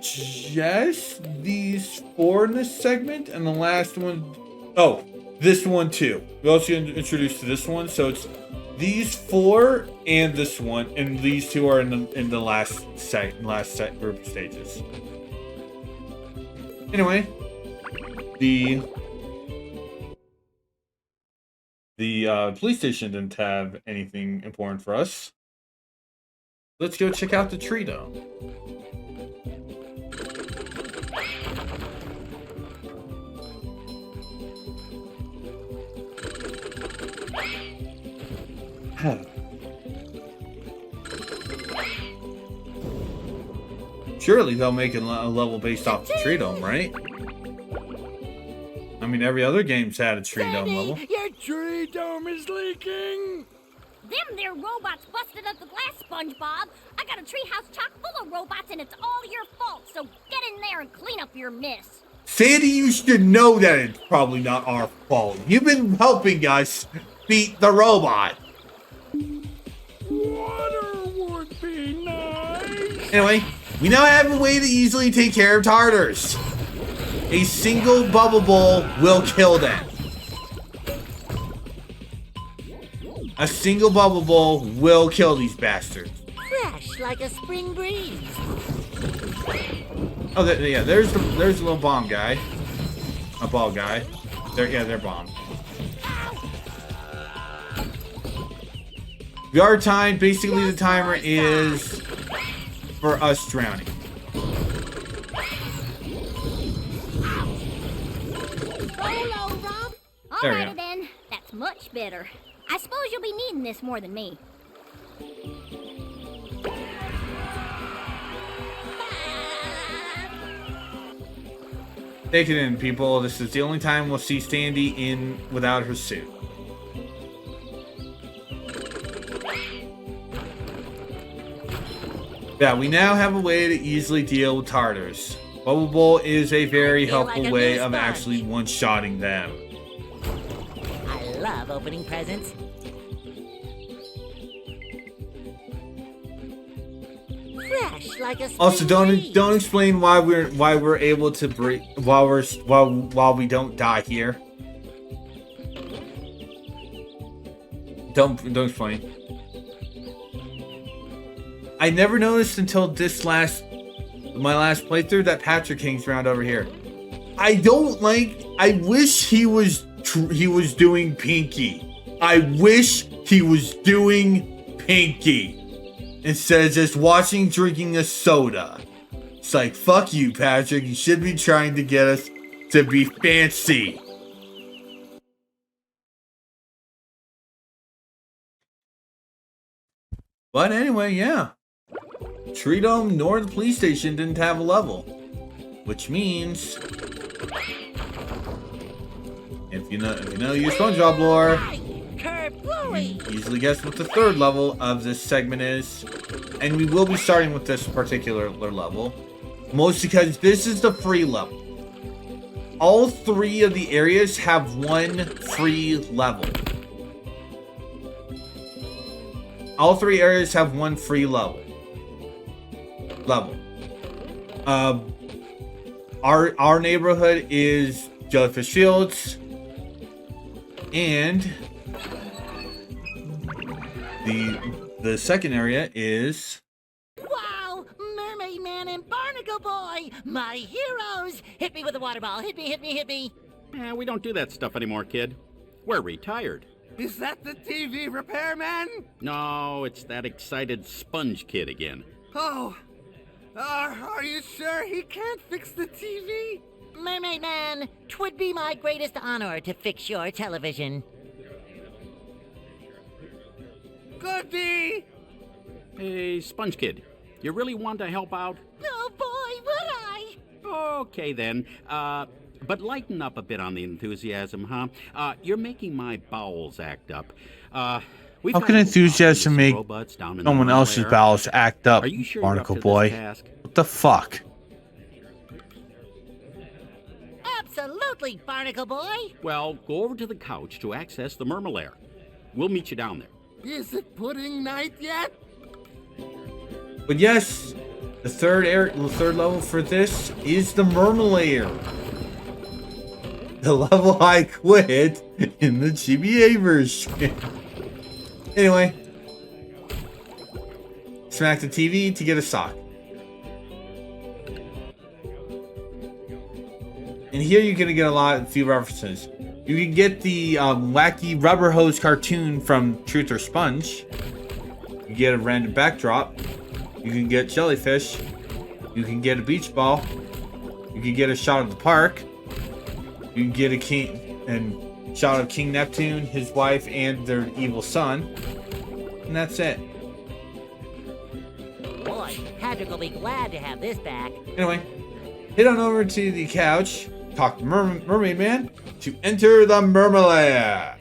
just these 4 in this segment, and the last one, oh, this one too. We also get introduced to this one, so it's these 4 and this one, and these 2 are in the last set group of stages. Anyway, the police station didn't have anything important for us. Let's go check out the tree though. Surely they'll make a level based off the tree dome, right? I mean, every other game's had a tree dome level. Your tree dome is leaking! Them there robots busted up the glass, SpongeBob. I got a treehouse chock full of robots, and it's all your fault. So get in there and clean up your mess. Sandy, you should know that it's probably not our fault. You've been helping us beat the robot. Water would be nice. Anyway, we now have a way to easily take care of tartars. A single bubble bowl will kill them. A single bubble bowl will kill these bastards. Fresh like a spring breeze. Oh, yeah, there's the little bomb guy. A ball guy. They're bombed. VR time, basically the timer is for us drowning. There we go. Alrighty then, that's much better. I suppose you'll be needing this more than me. Take it in, people. This is the only time we'll see Sandy in without her suit. Yeah, we now have a way to easily deal with tartars. Bubble Bowl is a very helpful way of actually one-shotting them. I love opening presents. Fresh like a spring Also, breeze. don't explain why we're able to breathe while we don't die here. Don't explain. I never noticed until my last playthrough that Patrick hangs around over here. I wish he was doing Pinky. I wish he was doing Pinky instead of just drinking a soda. It's like, fuck you, Patrick. You should be trying to get us to be fancy. But anyway, yeah. Tree Dome nor the police station didn't have a level. Which means, if you know your SpongeBob lore, you can easily guess what the third level of this segment is. And we will be starting with this particular level. Mostly because this is the free level. All three of the areas have one free level. All three areas have one free level. Our neighborhood is Jellyfish Fields, and the second area is. Wow! Mermaid Man and Barnacle Boy! My heroes! Hit me with a water ball! Hit me, hit me, hit me! We don't do that stuff anymore, kid. We're retired. Is that the TV repairman? No, it's that excited sponge kid again. Oh, are you sure he can't fix the TV? Mermaid Man, 'twould be my greatest honor to fix your television. Goodie! Hey, sponge kid, you really want to help out? Oh boy, would I! Okay then, but lighten up a bit on the enthusiasm, huh? You're making my bowels act up. How can enthusiasm make someone else's bowels act up, Barnacle Boy? What the fuck? Absolutely, Barnacle Boy! Well, go over to the couch to access the Mermalair. We'll meet you down there. Is it pudding night yet? But yes, the third level for this is the Mermalair. The level I quit in the GBA version. Anyway, smack the TV to get a sock. And here you're gonna get a few references. You can get the wacky rubber hose cartoon from Truth or Sponge. You get a random backdrop. You can get jellyfish. You can get a beach ball. You can get a shot of the park. You can get a shot of King Neptune, his wife, and their evil son. And that's it. Boy, Patrick will be glad to have this back. Anyway, head on over to the couch, talk to Mermaid Man to enter the Mermalair.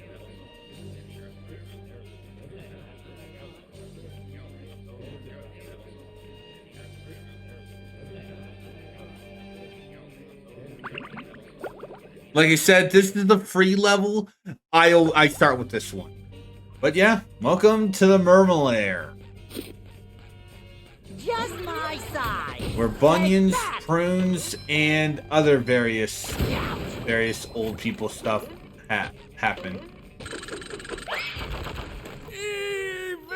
Like I said, this is the free level. I start with this one. But yeah, welcome to the Mermalair. Just my size. Where bunions, prunes, and other various old people stuff happen. Evil!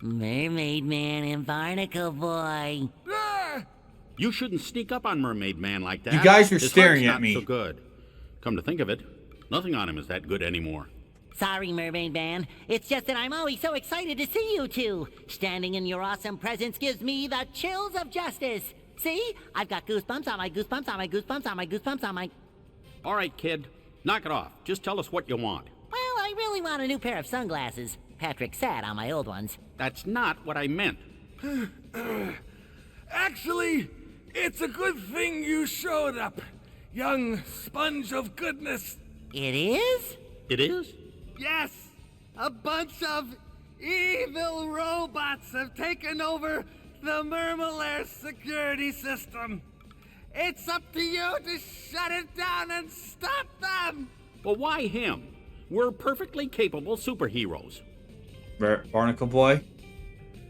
Mermaid Man and Barnacle Boy. Ah! You shouldn't sneak up on Mermaid Man like that. You guys were His staring heart's at me. Not so good. Come to think of it, nothing on him is that good anymore. Sorry, Mermaid Man. It's just that I'm always so excited to see you two. Standing in your awesome presence gives me the chills of justice. See? I've got goosebumps on my goosebumps on my goosebumps on my goosebumps on my... All right, kid. Knock it off. Just tell us what you want. Well, I really want a new pair of sunglasses. Patrick sat on my old ones. That's not what I meant. Actually, it's a good thing you showed up, young sponge of goodness. It is? It is? Yes, a bunch of evil robots have taken over the Mermalair security system. It's up to you to shut it down and stop them. Well, why him? We're perfectly capable superheroes. Barnacle Boy,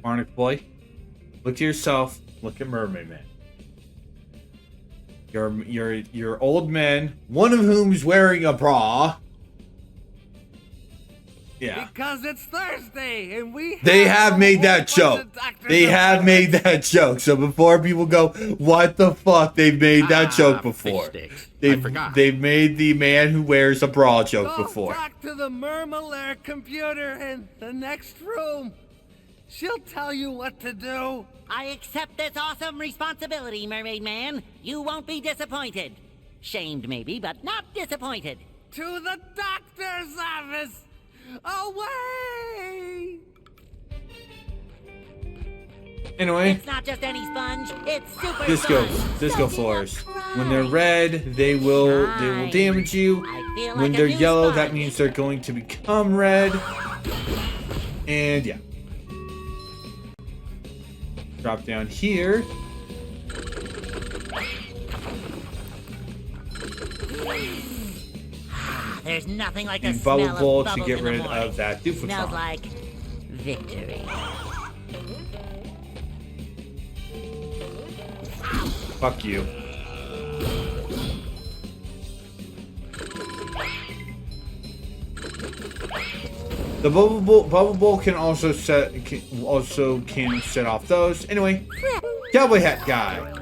look at yourself. Look at Mermaid Man. You're old men, one of whom's wearing a bra. Yeah. Because it's Thursday and They have made that joke. They have made that joke. So before people go, what the fuck? They've made that joke before. They've made the man who wears a bra joke before. Talk to the Mermalair computer in the next room. She'll tell you what to do. I accept this awesome responsibility, Mermaid Man. You won't be disappointed. Shamed, maybe, but not disappointed. To the doctor's office. Away! Anyway, It's not just any sponge, it's super disco sponge. disco So floors. you can When they're cry. red, they will damage you. I feel When like they're a new yellow, that sponge. means they're going to become red. And yeah. Drop down here. There's nothing like the And smell bubble of bowl bubbles to get in the rid morning. of that Smells Doofenshmirtz. like victory. Fuck you. The bubble bowl can also set off those. Anyway, cowboy hat guy.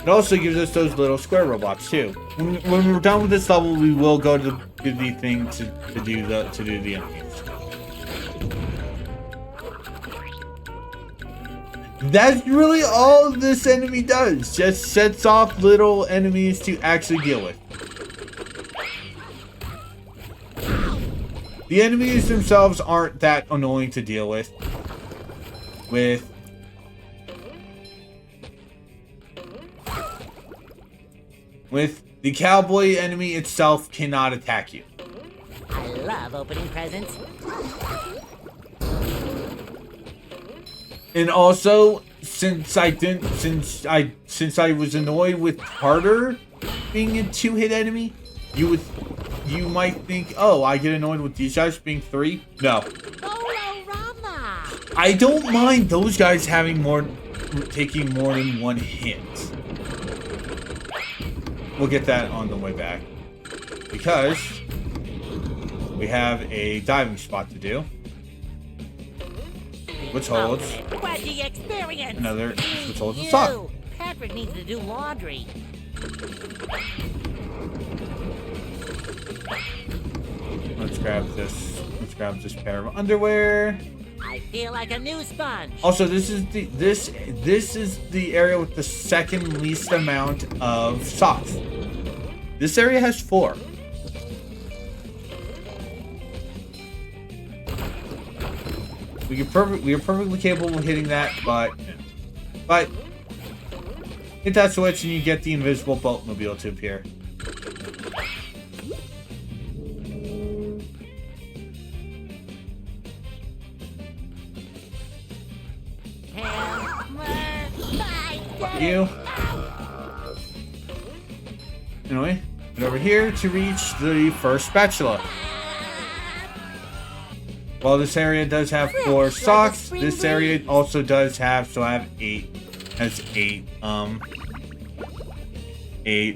It also gives us those little square robots too. When we're done with this level, we will go to the thing to do the enemies. That's really all this enemy does. Just sets off little enemies to actually deal with. The enemies themselves aren't that annoying to deal with. With the cowboy enemy itself cannot attack you. I love opening presents. And also, since I was annoyed with Carter being a 2-hit enemy, you might think, oh, I get annoyed with these guys being 3. No. Bolorama! I don't mind those guys taking more than 1 hit. We'll get that on the way back. Because we have a diving spot to do. Which holds Wedgie experience! another, which holds a You! sock. Patrick needs to do laundry. Let's grab this pair of underwear. I feel like a new sponge. Also, this is the area with the second least amount of socks. This area has 4. We are perfectly capable of hitting that, but hit that switch and you get the invisible boatmobile to appear. Fuck you. Anyway, get over here to reach the first spatula. While this area does have 4 socks, this area also does have, so I have 8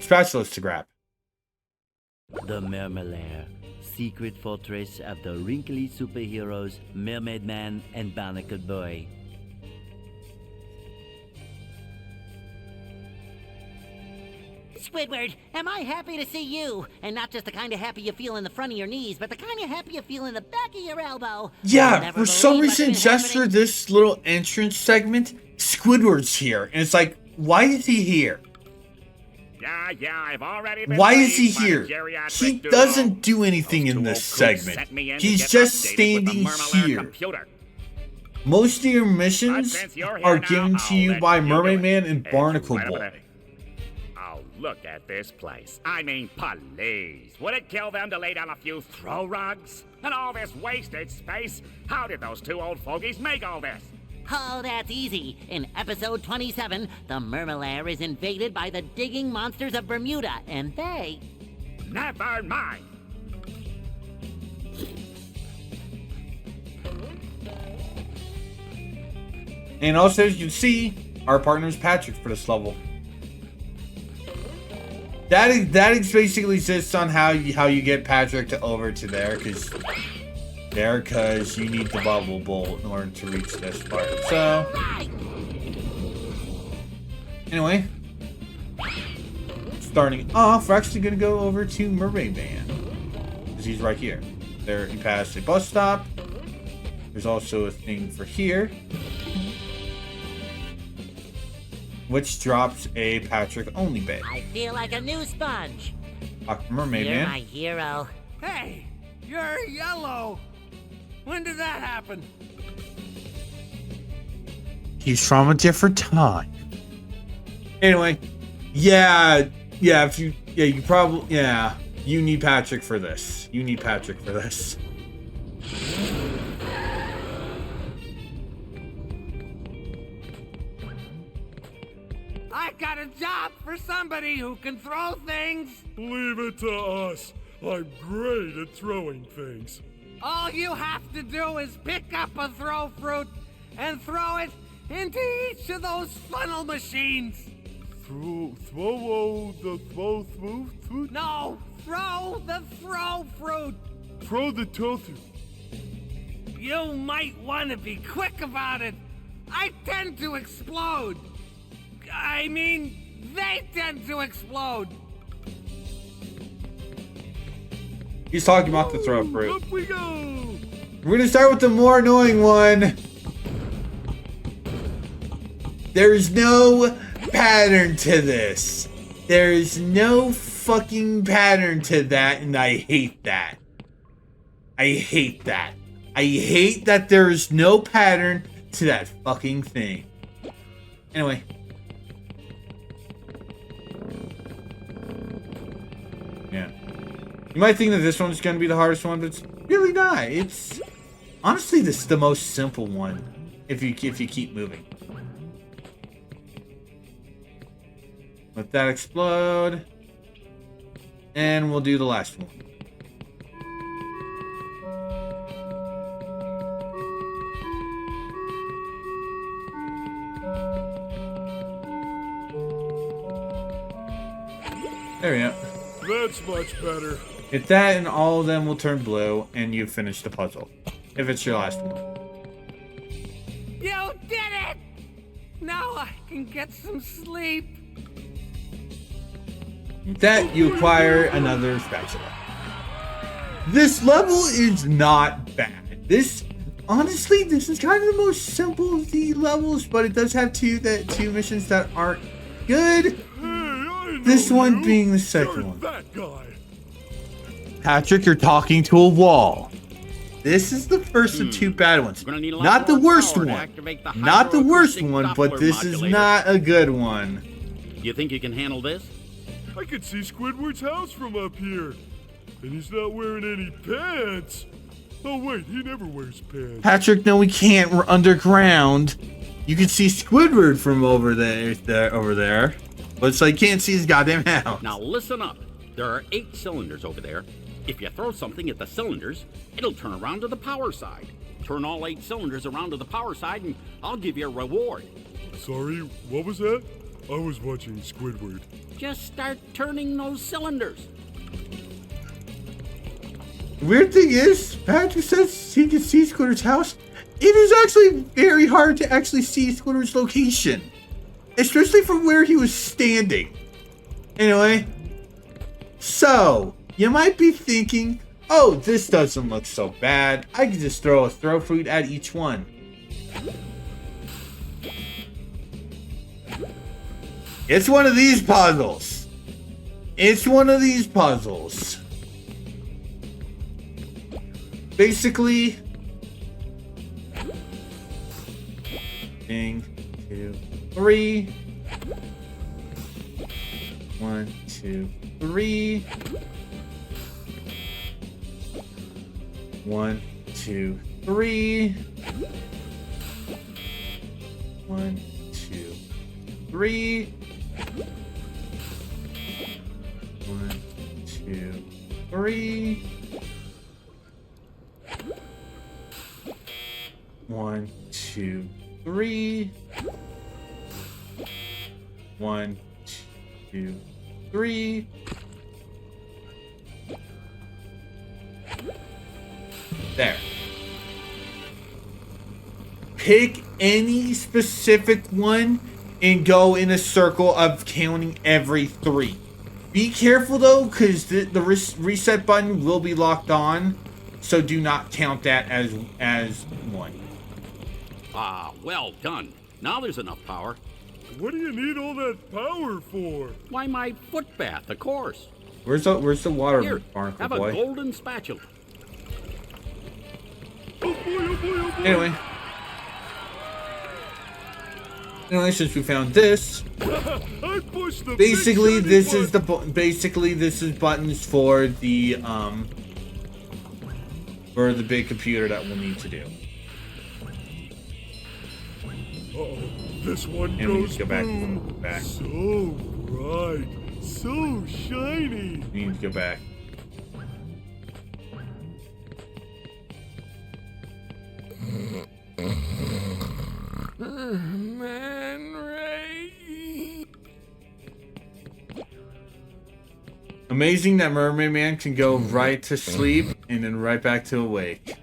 spatulas to grab. The Mermalair, secret fortress of the wrinkly superheroes Mermaid Man and Barnacle Boy. Squidward, am I happy to see you? And not just the kind of happy you feel in the front of your knees, but the kind of happy you feel in the back of your elbow. Yeah, for some reason, just for this little entrance segment, Squidward's here. And it's like, why is he here? Yeah, I've already been Why is he briefed by the here? geriatric He duo. doesn't do anything Those in two this old cooks segment. set me in to He's get just updated with the standing Mermalair here. computer. Most of your missions Since you're here are now, given to I'll you let by you do Mermaid it. Man and It's Barnacle right over Boy. there. Oh, look at this place. I mean, please. Would it kill them to lay down a few throw rugs? And all this wasted space? How did those 2 old fogies make all this? Oh, that's easy. In episode 27, the Mermalair is invaded by the digging monsters of Bermuda, and they... Never mind. And also, as you can see, our partner is Patrick for this level. That is basically just on how you get Patrick over to there, because you need the bubble bowl in order to reach this part. So anyway, starting off, we're actually gonna go over to Mermaid Man, because he's right here. There, you pass a bus stop. There's also a thing for here, which drops a Patrick only bay. I feel like a new sponge. Mermaid You're Man. my hero. Hey, you're yellow. When did that happen? He's from a different time. Anyway, you need Patrick for this. You need Patrick for this. I got a job for somebody who can throw things. Leave it to us. I'm great at throwing things. All you have to do is pick up a throw fruit and throw it into each of those funnel machines. Throw the fruit? No, throw the throw fruit. Throw the tofu. You might want to be quick about it. I tend to explode. I mean, they tend to explode. He's talking about the throw fruit. Up we go! We're gonna start with the more annoying one. There's no pattern to this. There's no fucking pattern to that, and I hate that. I hate that. I hate that there's no pattern to that fucking thing. Anyway. Yeah. You might think that this one's going to be the hardest one, but it's really not. It's honestly this is the most simple one if you keep moving. Let that explode. And we'll do the last one. There we go. That's much better. Hit that and all of them will turn blue and you've finished the puzzle. If it's your last one. You did it! Now I can get some sleep. With that, you acquire another spatula. This level is not bad. Honestly, this is kind of the most simple of the levels, but it does have two missions that aren't good. This one being the second one. That guy. Patrick, you're talking to a wall. This is the first of two bad ones. Not the worst one. Not the worst one, but this is not a good one. You think you can handle this? I can see Squidward's house from up here. And he's not wearing any pants. Oh wait, he never wears pants. Patrick, no we can't. We're underground. You can see Squidward from over there. But it's like you can't see his goddamn house. Now listen up. There are 8 cylinders over there. If you throw something at the cylinders, it'll turn around to the power side. Turn all 8 cylinders around to the power side and I'll give you a reward. Sorry, what was that? I was watching Squidward. Just start turning those cylinders. Weird thing is, Patrick says he can see Squidward's house. It is actually very hard to actually see Squidward's location. Especially from where he was standing. Anyway. So, you might be thinking, oh, this doesn't look so bad. I can just throw a throw fruit at each one. It's one of these puzzles. It's one of these puzzles. Basically, 1, 2, 3. 1, 2, 3. 1, 2, 3. 1, 2, 3. 1, 2, 3. 1, 2, 3. 1, 2, 3. There. Pick any specific one and go in a circle of counting every 3. Be careful though, because the reset button will be locked on, so do not count that as 1. Ah, well done. Now there's enough power. What do you need all that power for? Why, my foot bath, of course. Where's the water Here, barnacle have a boy? golden spatula. Anyway. Anyway, since we found this, basically this is buttons for the big computer that we'll need to do. Oh, this one And we need goes to go back. boom. Back. So bright, so shiny. We need to go back. Man Ray. Amazing that Mermaid Man can go right to sleep and then right back to awake.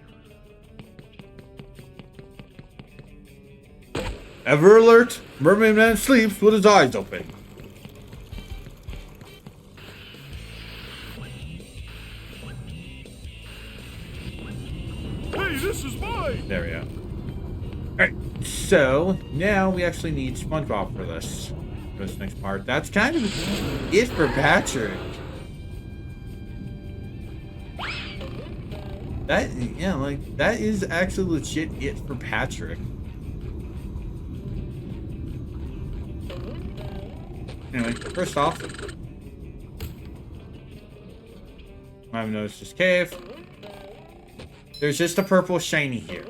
Ever alert? Mermaid Man sleeps with his eyes open. Hey, this is mine. There we go. Alright, so now we actually need SpongeBob for this next part. That's kind of it for Patrick. That is actually legit it for Patrick. Anyway, first off, I haven't noticed this cave. There's just a purple shiny here.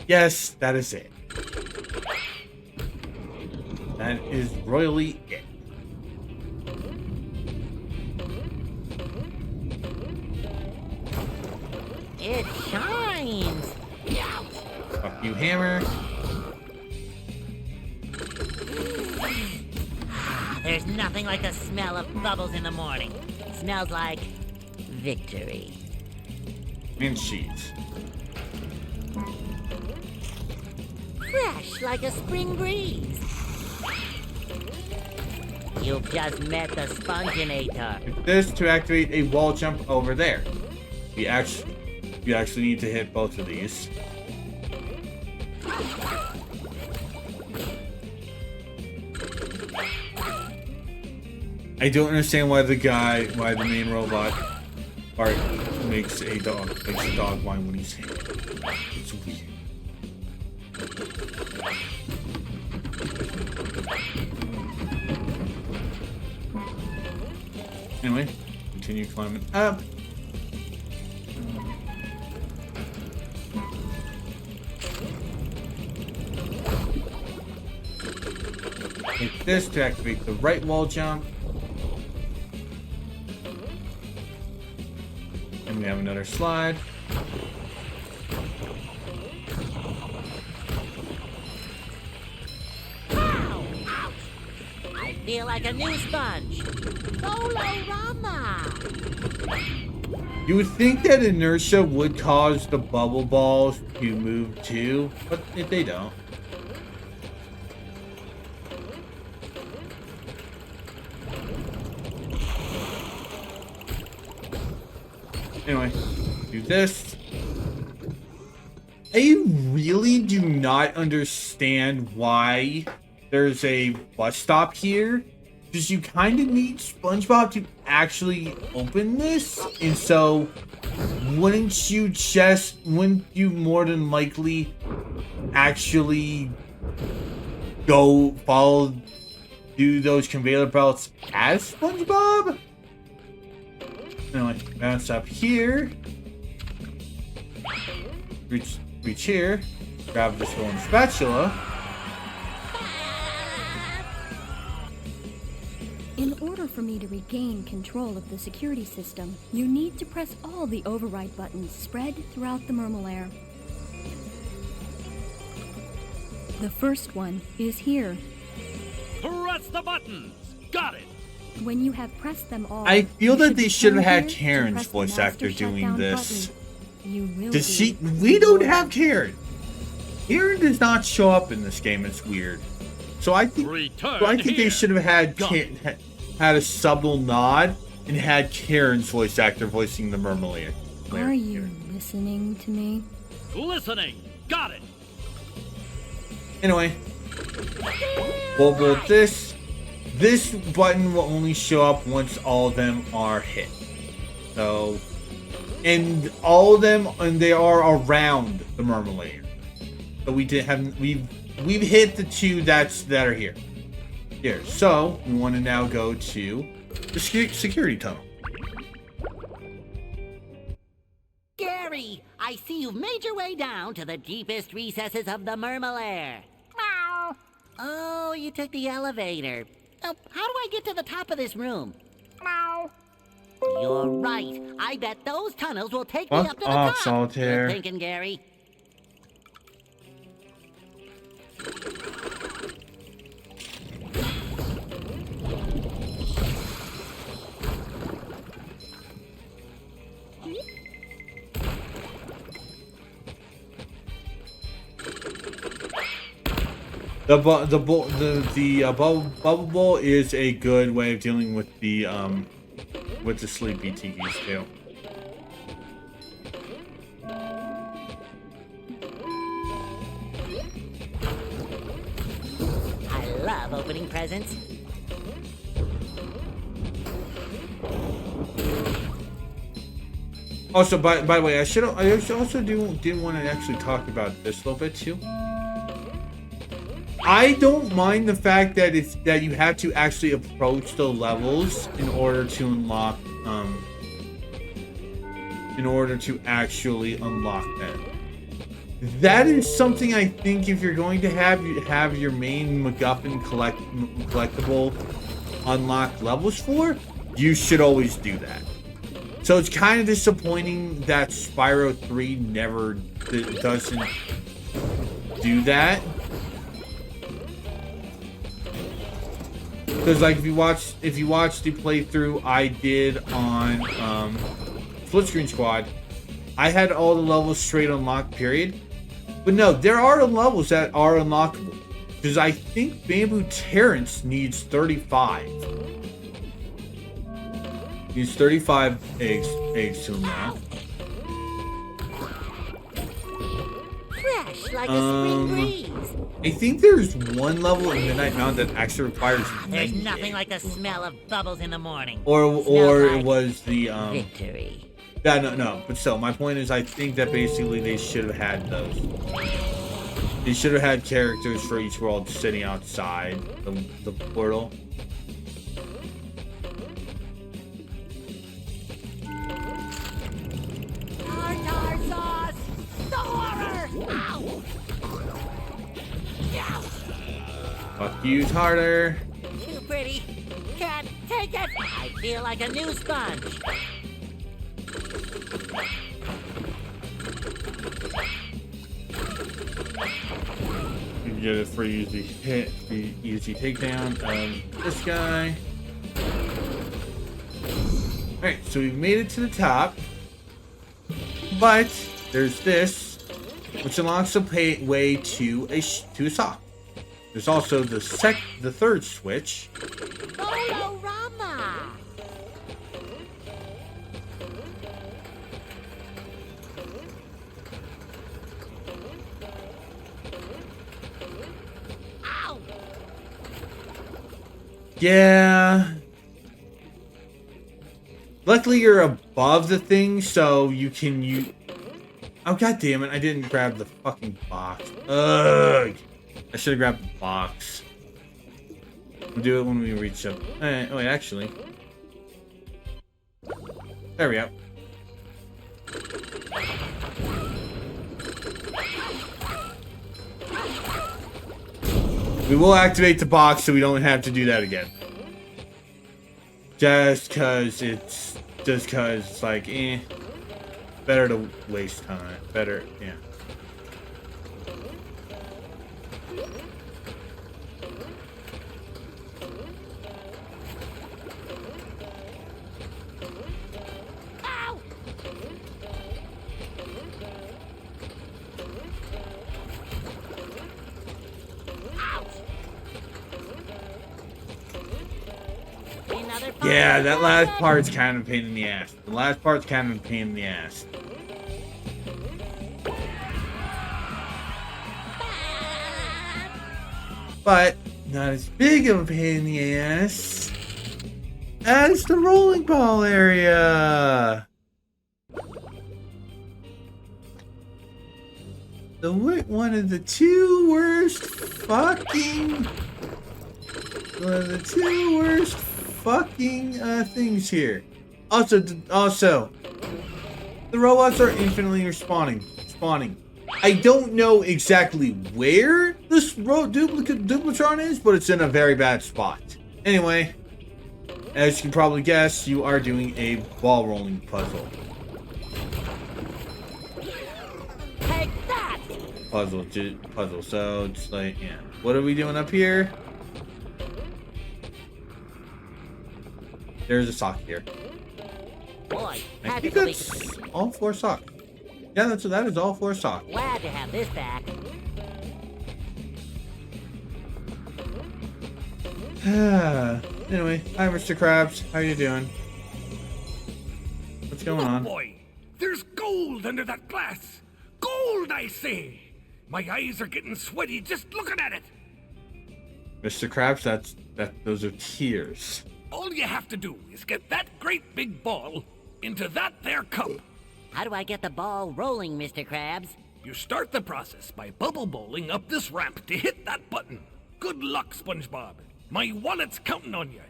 Yes, that is it. That is royally it. It shines. Fuck you, hammer. There's nothing like the smell of bubbles in the morning. It smells like victory. And cheese. Fresh like a spring breeze. You've just met the Sponginator. This to activate a wall jump over there. You actually need to hit both of these. I don't understand why the main robot part makes a dog whine when he's hit. It's weird. Anyway, continue climbing up. Take this to activate the right wall jump. And we have another slide. Ow! Ouch! I feel like a new sponge. Solo-rama! You would think that inertia would cause the bubble balls to move too, but they don't. Anyway, do this. I really do not understand why there's a bus stop here. Because you kind of need SpongeBob to actually open this. And so, wouldn't you more than likely actually go do those conveyor belts as SpongeBob? Anyway, bounce up here. Reach here. Grab this golden spatula. In order for me to regain control of the security system, you need to press all the override buttons spread throughout the Mermalair. The first one is here. Press the buttons! Got it! When you have pressed them all, I feel that they should have had here to Karen's press the voice master actor doing shutdown this. button. You will Does be she? We don't have Karen. Karen does not show up in this game. It's weird. So I think they should have had a subtle nod and had Karen's voice actor voicing the Mermalair. Are you listening to me? Listening! Got it! Anyway, we'll build this. this button will only show up once all of them are hit. So, and all of them, and they are around the Murmur. So we've hit the 2 that are here. So we want to now go to the security tunnel. Gary, I see you've made your way down to the deepest recesses of the Murmur. Meow. Oh, you took the elevator. Oh, how do I get to the top of this room? Meow. You're right. I bet those tunnels will take me up to the top. Solitaire. Good thinking, Gary. The bubble bowl is a good way of dealing with the sleepy tikis too. I love opening presents. Also, by the way, I also didn't want to actually talk about this a little bit too. I don't mind the fact that that you have to actually approach the levels in order to unlock them. That is something I think if you're going to have your main MacGuffin collectible unlocked levels for, you should always do that. So it's kind of disappointing that Spyro 3 never doesn't do that. Because like if you watch the playthrough I did on Split Screen Squad, I had all the levels straight unlocked, period. But no, there are levels that are unlockable. Because I think Bamboo Terrace needs 35. Needs 35 eggs to unlock. Fresh like a spring breeze. I think there's one level in Midnight Mountain that actually requires 90 There's nothing eggs. like the smell of bubbles in the morning. Or Smells it was the victory. Yeah, no. But still, my point is, I think that basically they should have had those. They should have had characters for each world sitting outside the portal. Tartar sauce! The horror! Ow! Ow! Fuck you, harder. Too pretty. Can't take it. I feel like a new sponge. You can get it for easy hit, the easy takedown of this guy. Alright, so we've made it to the top. But there's this, which unlocks a way to a sock. There's also the third switch. Bolorama! Ow! Yeah. Luckily, you're above the thing, so you can Oh, god damn it! I didn't grab the fucking box. Ugh! I should have grabbed the box. We'll do it when we reach up. Oh, wait, actually. There we go. We will activate the box so we don't have to do that again. Just cause it's like, better to waste time. Better, yeah. Yeah, that last part's kind of a pain in the ass. The last part's kind of a pain in the ass. But not as big of a pain in the ass as the rolling ball area. One of the two worst fucking things here. Also, the robots are infinitely spawning. I don't know exactly where this Duplicatron is, but it's in a very bad spot. Anyway, as you can probably guess, you are doing a ball rolling puzzle. Take that! Puzzle. So it's like, yeah. What are we doing up here? There's a sock here. Boy, I think that's all 4 socks. Yeah, that is all 4 socks. Glad to have this back. Anyway, hi Mr. Krabs. How you doing? What's going on? Boy, there's gold under that glass. Gold, I say. My eyes are getting sweaty just looking at it. Mr. Krabs, those are tears. All you have to do is get that great big ball into that there cup. How do I get the ball rolling, Mr. Krabs? You start the process by bubble bowling up this ramp to hit that button. Good luck, SpongeBob. My wallet's counting on you.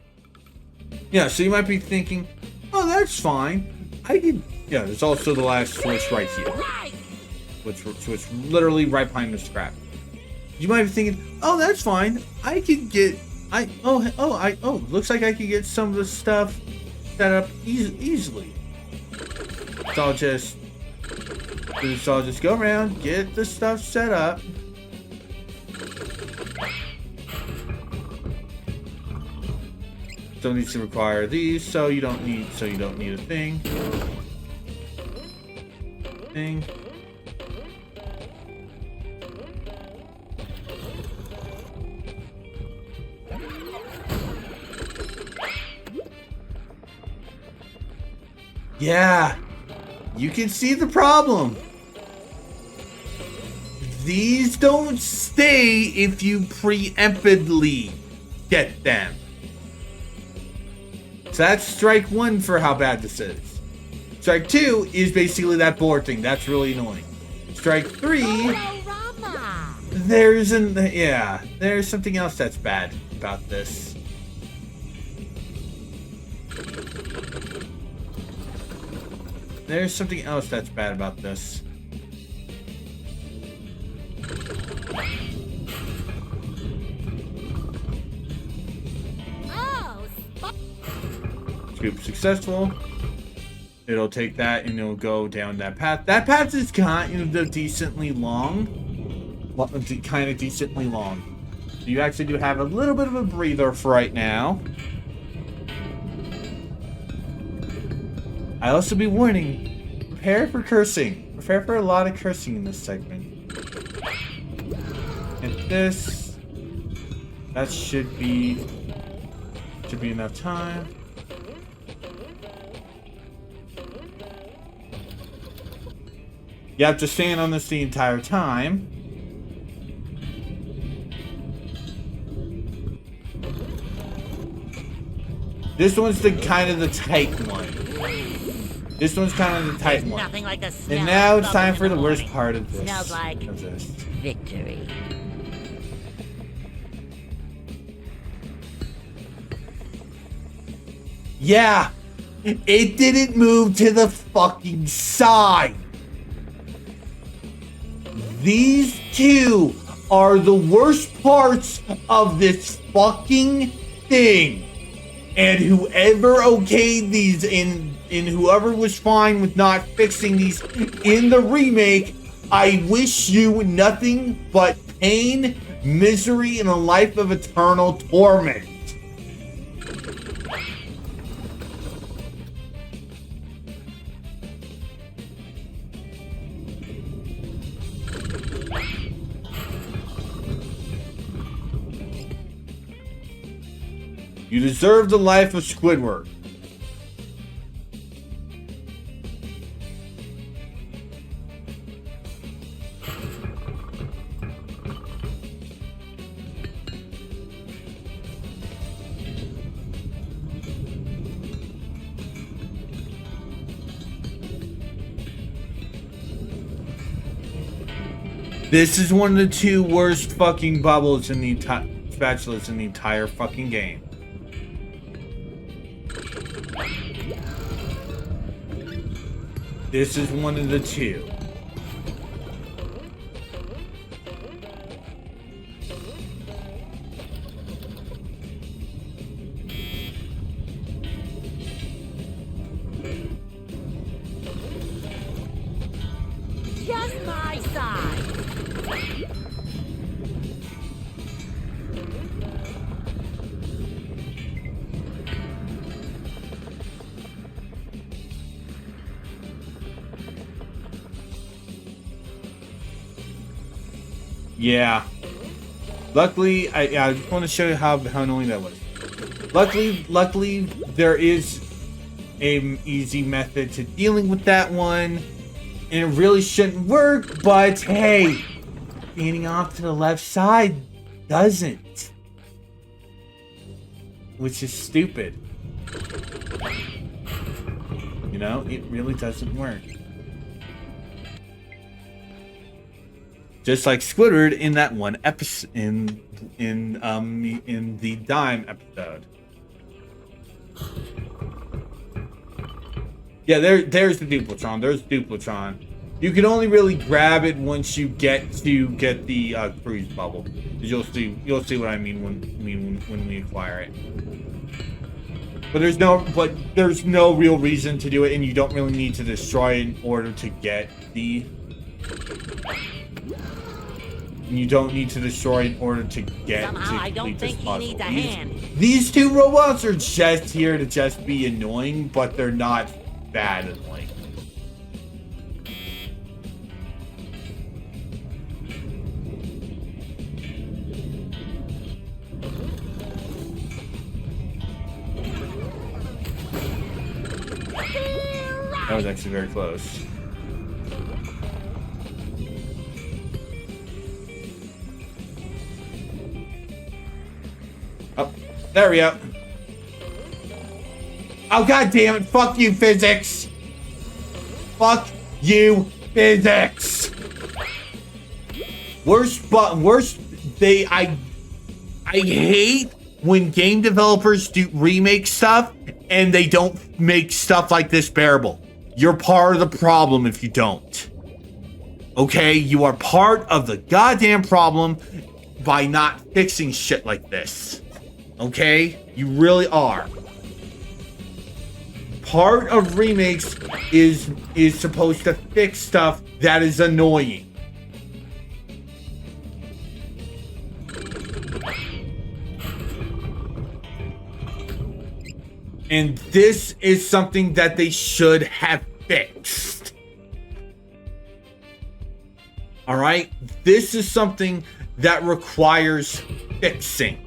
Yeah, so you might be thinking, oh, that's fine. Yeah, there's also the last switch right here. Which literally right behind Mr. Krabs. You might be thinking, oh, that's fine. I could get, looks like I could get some of the stuff set up easily. So I'll just go around, get the stuff set up. Don't need to require these, so you don't need a thing. Yeah, you can see the problem. These don't stay if you preemptively get them. So that's strike 1 for how bad this is. Strike 2 is basically that board thing. That's really annoying. Strike 3, there's something else that's bad about this. There's something else that's bad about this. Scoop successful. It'll take that and it'll go down that path. That path is kind of decently long. You actually do have a little bit of a breather for right now. I'll also be warning, prepare for cursing. Prepare for a lot of cursing in this segment. And that should be enough time. You have to stand on this the entire time. This one's kind of the tight one. This one's kind of the tight one. Nothing like the smell and now of it's time for the morning. worst part of this. Smells like victory. Yeah, it didn't move to the fucking side. These two are the worst parts of this fucking thing. And whoever okayed these and whoever was fine with not fixing these in the remake, I wish you nothing but pain, misery, and a life of eternal torment. You deserve the life of Squidward. This is one of the 2 worst fucking bubbles in the spatulas in the entire fucking game. This is one of the 2. Just my size. Yeah. Luckily, I just want to show you how annoying that was. Luckily, there is an easy method to dealing with that one. And it really shouldn't work, but hey, standing off to the left side doesn't. Which is stupid. You know, it really doesn't work. Just like Squidward in that one episode in the Dime episode. Yeah, there's the Duplatron. There's Duplatron. You can only really grab it once you get the cruise bubble. You'll see what I mean when we acquire it. But there's no real reason to do it, and you don't really need to destroy it in order to get the. And you don't need to destroy in order to get Somehow, to I don't complete this think he puzzle. needs a hand. These 2 robots are just here to just be annoying, but they're not bad annoying. That was actually very close. Oh, there we go. Oh, god damn it. Fuck you, physics. Fuck you, physics. I hate when game developers do remake stuff and they don't make stuff like this bearable. You're part of the problem if you don't. Okay? You are part of the goddamn problem by not fixing shit like this. Okay? You really are. Part of remakes is supposed to fix stuff that is annoying. And this is something that they should have fixed. Alright? This is something that requires fixing.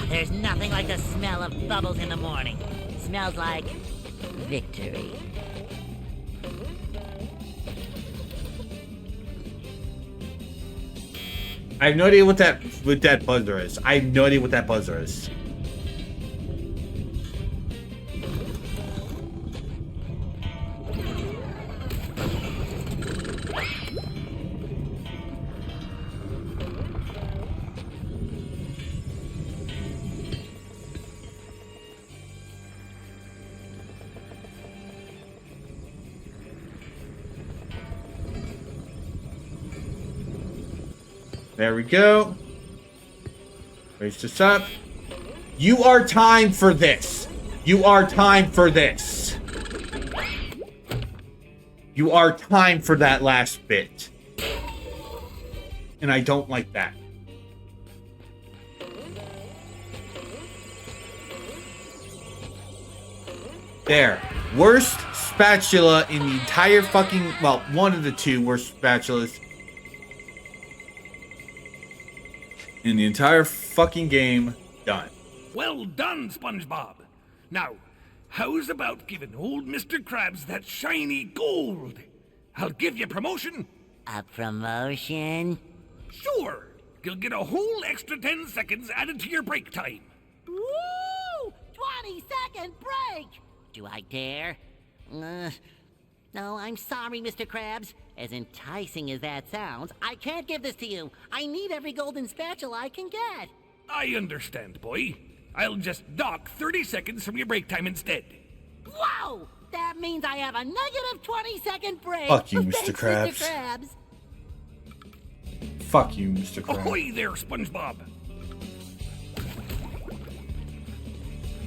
There's nothing like the smell of bubbles in the morning. Smells like victory. I have no idea what that buzzer is. I have no idea what that buzzer is. There we go. Raise this up. You are time for this. You are time for this. You are time for that last bit. And I don't like that. There. Worst spatula in the entire fucking... Well, one of the 2 worst spatulas in the entire fucking game. Done. Well done, SpongeBob. Now, How's about giving old Mr. Krabs that shiny gold? I'll give you promotion. A promotion? Sure. You'll get a whole extra 10 seconds added to your break time. Woo! 20-second break! Do I dare? No, I'm sorry, Mr. Krabs. As enticing as that sounds, I can't give this to you. I need every golden spatula I can get. I understand, boy. I'll just dock 30 seconds from your break time instead. Whoa! That means I have a negative 20-second break. Fuck you, Mr. Thanks, Krabs. Mr. Krabs. Fuck you, Mr. Krabs. Ahoy there, SpongeBob.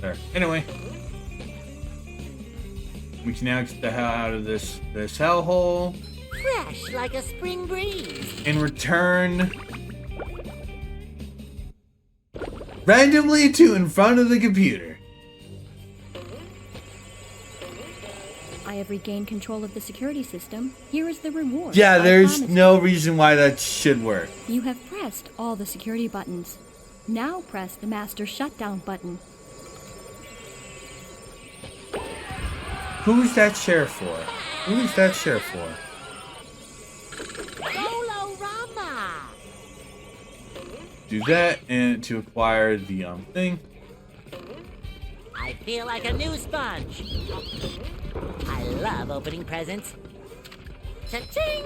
There. Anyway. We can now get the hell out of this hellhole. Fresh like a spring breeze. And return randomly to in front of the computer. I have regained control of the security system. Here is the reward. Yeah, I there's promised no you. reason why that should work. You have pressed all the security buttons. Now press the master shutdown button. Who's that chair for? Who's that chair for? Golorama! Do that and to acquire the thing. I feel like a new sponge. I love opening presents. Cha-ching!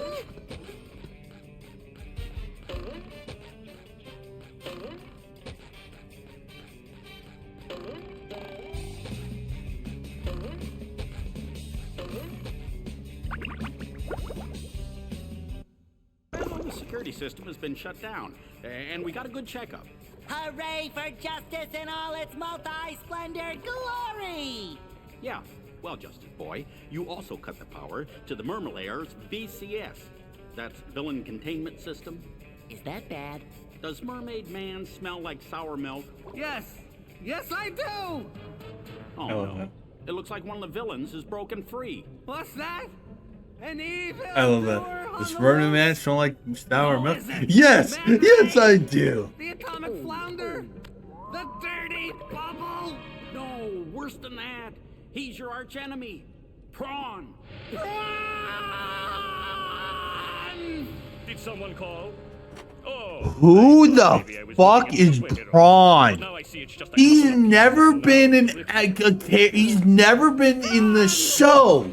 Well, the security system has been shut down, and we got a good checkup. Hooray for justice in all its multi-splendor glory! Yeah, well, Justice Boy, you also cut the power to the Mermalair's VCS. That's Villain Containment System. Is that bad? Does Mermaid Man smell like sour milk? Yes! Yes, I do! Oh, no. It looks like one of the villains is broken free. What's that? An evil I love door that. on Does the Vernon roof? Man smell like sour milk? is it Yes! Batman? Yes, I do! The atomic flounder? The dirty bubble? No, worse than that. He's your arch enemy, Prawn. Did someone call? Oh. Who maybe the I was fuck looking at is the superhero. Prawn? Now I see it's just a He's couple of never pieces been now. he's never been in the show.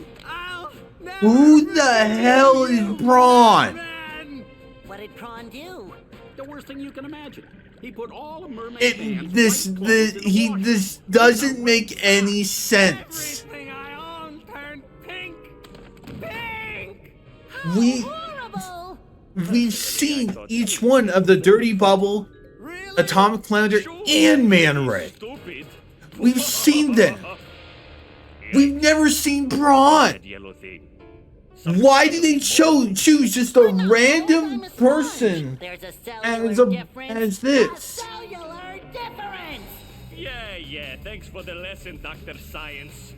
Who the hell is Prawn? What did Prawn do? The worst thing you can imagine. He put all of Mermaid Man's This white clothes in the wash. this doesn't make any sense. Everything I own turned pink! Pink! We Horrible! we've seen each one of the Dirty Bubble, Atomic Flounder, and Man Ray. Stupid. We've seen them. We've never seen Prawn. That yellow thing. Why do they choose just a random person There's a as cellular difference. as this? Cellular difference! Yeah. Thanks for the lesson, Dr. Science.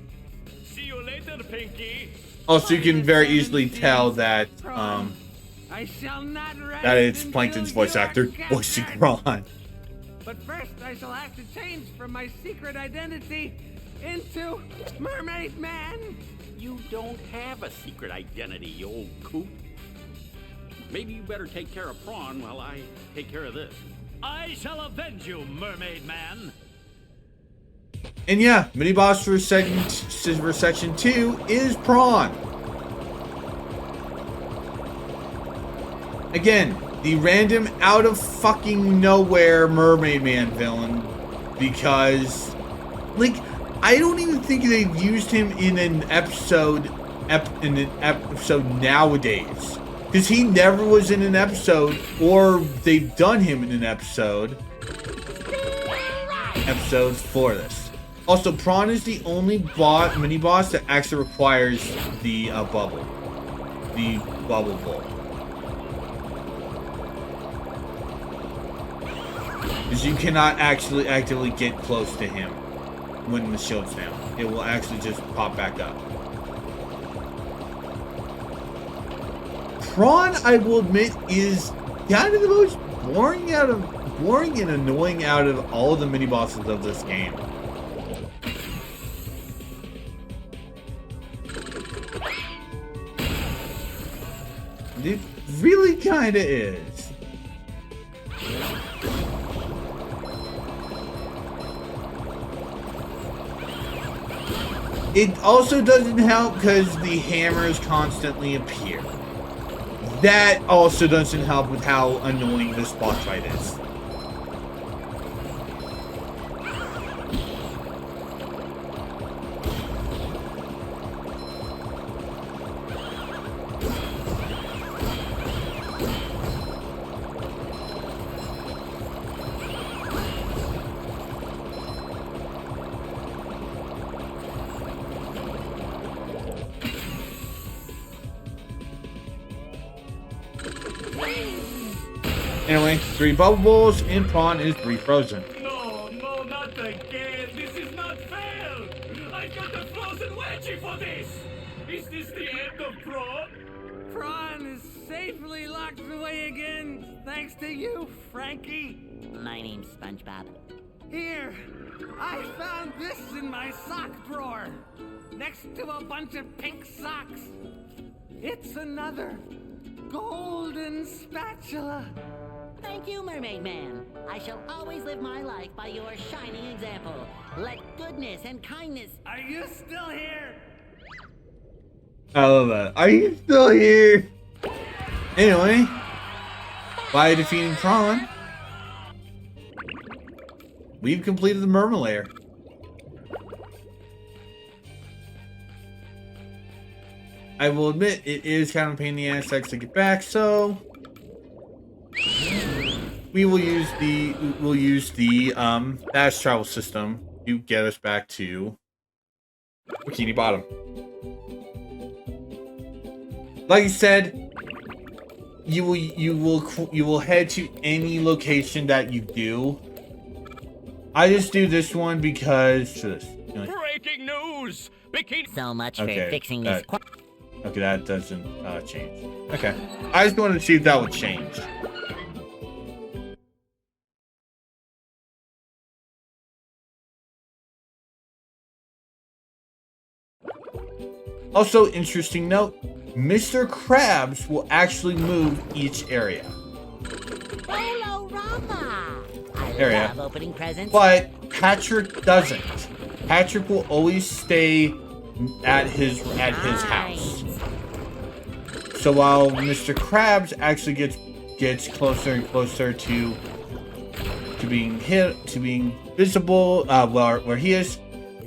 See you later, Pinky. Also, you can very easily tell that I shall not rest that it's until Plankton's you voice are actor voicing captured. Prawn. But first, I shall have to change from my secret identity into Mermaid Man. You don't have a secret identity, you old coot. Maybe you better take care of Prawn while I take care of this. I shall avenge you, Mermaid Man. And yeah, mini boss for section 2 is Prawn. Again, the random out of fucking nowhere Mermaid Man villain, because like I don't even think they've used him in an episode nowadays, because he never was in an episode, or they've done him in an episodes for this. Also, Prawn is the only mini boss that actually requires the bubble bowl. Because you cannot actually actively get close to him when the shield's down. It will actually just pop back up. Prawn, I will admit, is kind of the most boring and annoying out of all of the mini bosses of this game. It really kinda is. It also doesn't help because the hammers constantly appear. That also doesn't help with how annoying this boss fight is. Anyway, 3 bubble balls and Prawn is refrozen. No, not again. This is not fair. I got a frozen wedgie for this. Is this the end of Prawn? Prawn is safely locked away again, thanks to you, Frankie. My name's SpongeBob. Here, I found this in my sock drawer, next to a bunch of pink socks. It's another golden spatula. Thank you, Mermaid Man. I shall always live my life by your shining example. Let goodness and kindness... Are you still here? I love that. Are you still here? Anyway, by defeating Prawn, we've completed the Merman layer. I will admit it is kind of a pain in the ass to get back, so we will use the fast travel system to get us back to Bikini Bottom. Like I said, you will head to any location that you do. I just do this one because Breaking news! Bikini. So much for fixing this. Okay, that doesn't change. Okay, I just wanted to see if that would change. Also, interesting note, Mr. Krabs will actually move each area. I love opening presents. But Patrick doesn't. Patrick will always stay at his house. So while Mr. Krabs actually gets closer and closer to being visible, where he is,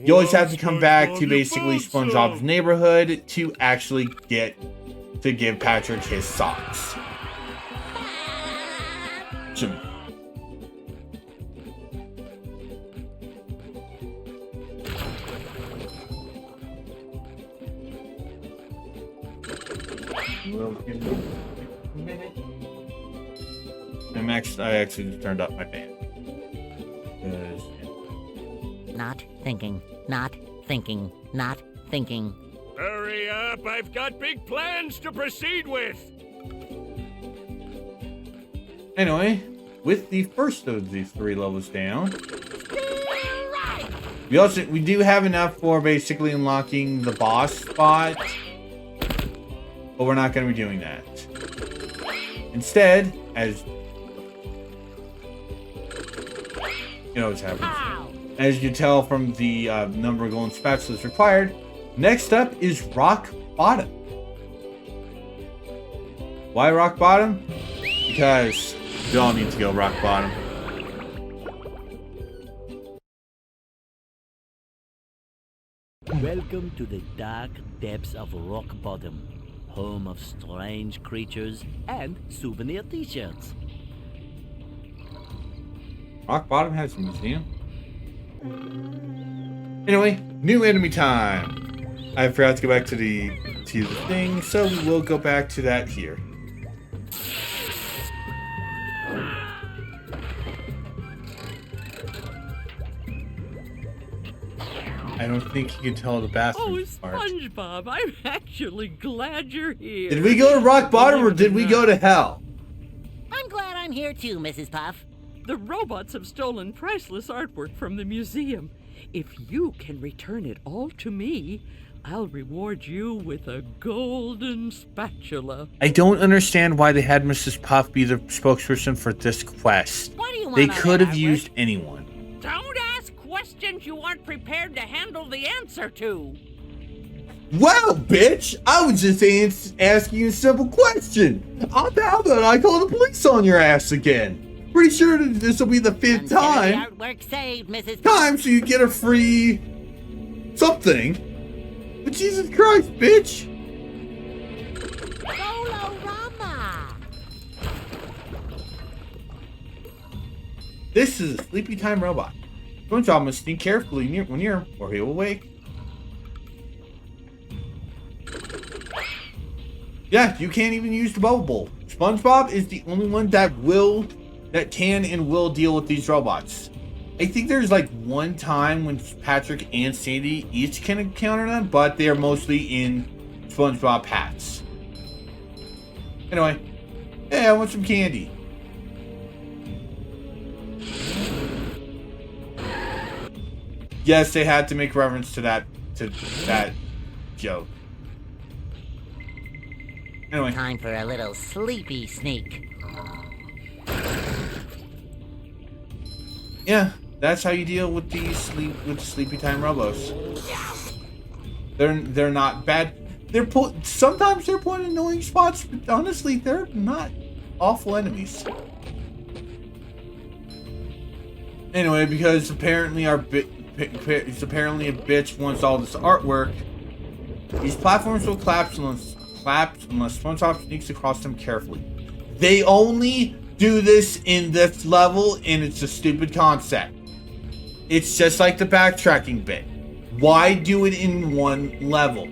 you always have to come back to basically SpongeBob's neighborhood to actually give Patrick his socks. I actually just turned up my fan. Not thinking. Hurry up! I've got big plans to proceed with. Anyway, with the first of these 3 levels down, we do have enough for basically unlocking the boss spot, but we're not going to be doing that. Instead, as you know what's happening. As you tell from the number of golden spatulas required, next up is Rock Bottom. Why Rock Bottom? Because we all need to go Rock Bottom. Welcome to the dark depths of Rock Bottom, home of strange creatures and souvenir t-shirts. Rock Bottom has a museum. Anyway, new enemy time. I forgot to go back to the thing, so we will go back to that here. I don't think you can tell the bathroom part. Oh, SpongeBob, I'm actually glad you're here. Did we go to Rock Bottom or did we go to hell? I'm glad I'm here too, Mrs. Puff. The robots have stolen priceless artwork from the museum. If you can return it all to me, I'll reward you with a golden spatula. I don't understand why they had Mrs. Puff be the spokesperson for this quest. What do you want They on could that, have Artwork? used anyone. Don't ask questions you aren't prepared to handle the answer to. Well, bitch, I was just asking you a simple question. How about I call the police on your ass again? Pretty sure this will be the 5th Consider time. the artwork saved, Mrs. Time so you get a free something. But Jesus Christ, bitch. Bolorama! This is a sleepy time robot. SpongeBob must sneak carefully near or he will wake. Yeah, you can't even use the bubble bowl. SpongeBob is the only one that can and will deal with these robots. I think there's like one time when Patrick and Sandy each can encounter them, but they're mostly in SpongeBob hats. Anyway, hey, I want some candy. Yes, they had to make reference to that joke. Anyway. Time for a little sleepy sneak. Yeah, that's how you deal with these sleepy time robos. They're not bad. Sometimes they're put in annoying spots, but honestly, they're not awful enemies. Anyway, because apparently it's apparently a bitch wants all this artwork. These platforms will collapse unless SpongeBob sneaks across them carefully. They only do this in this level, and it's a stupid concept. It's just like the backtracking bit. Why do it in one level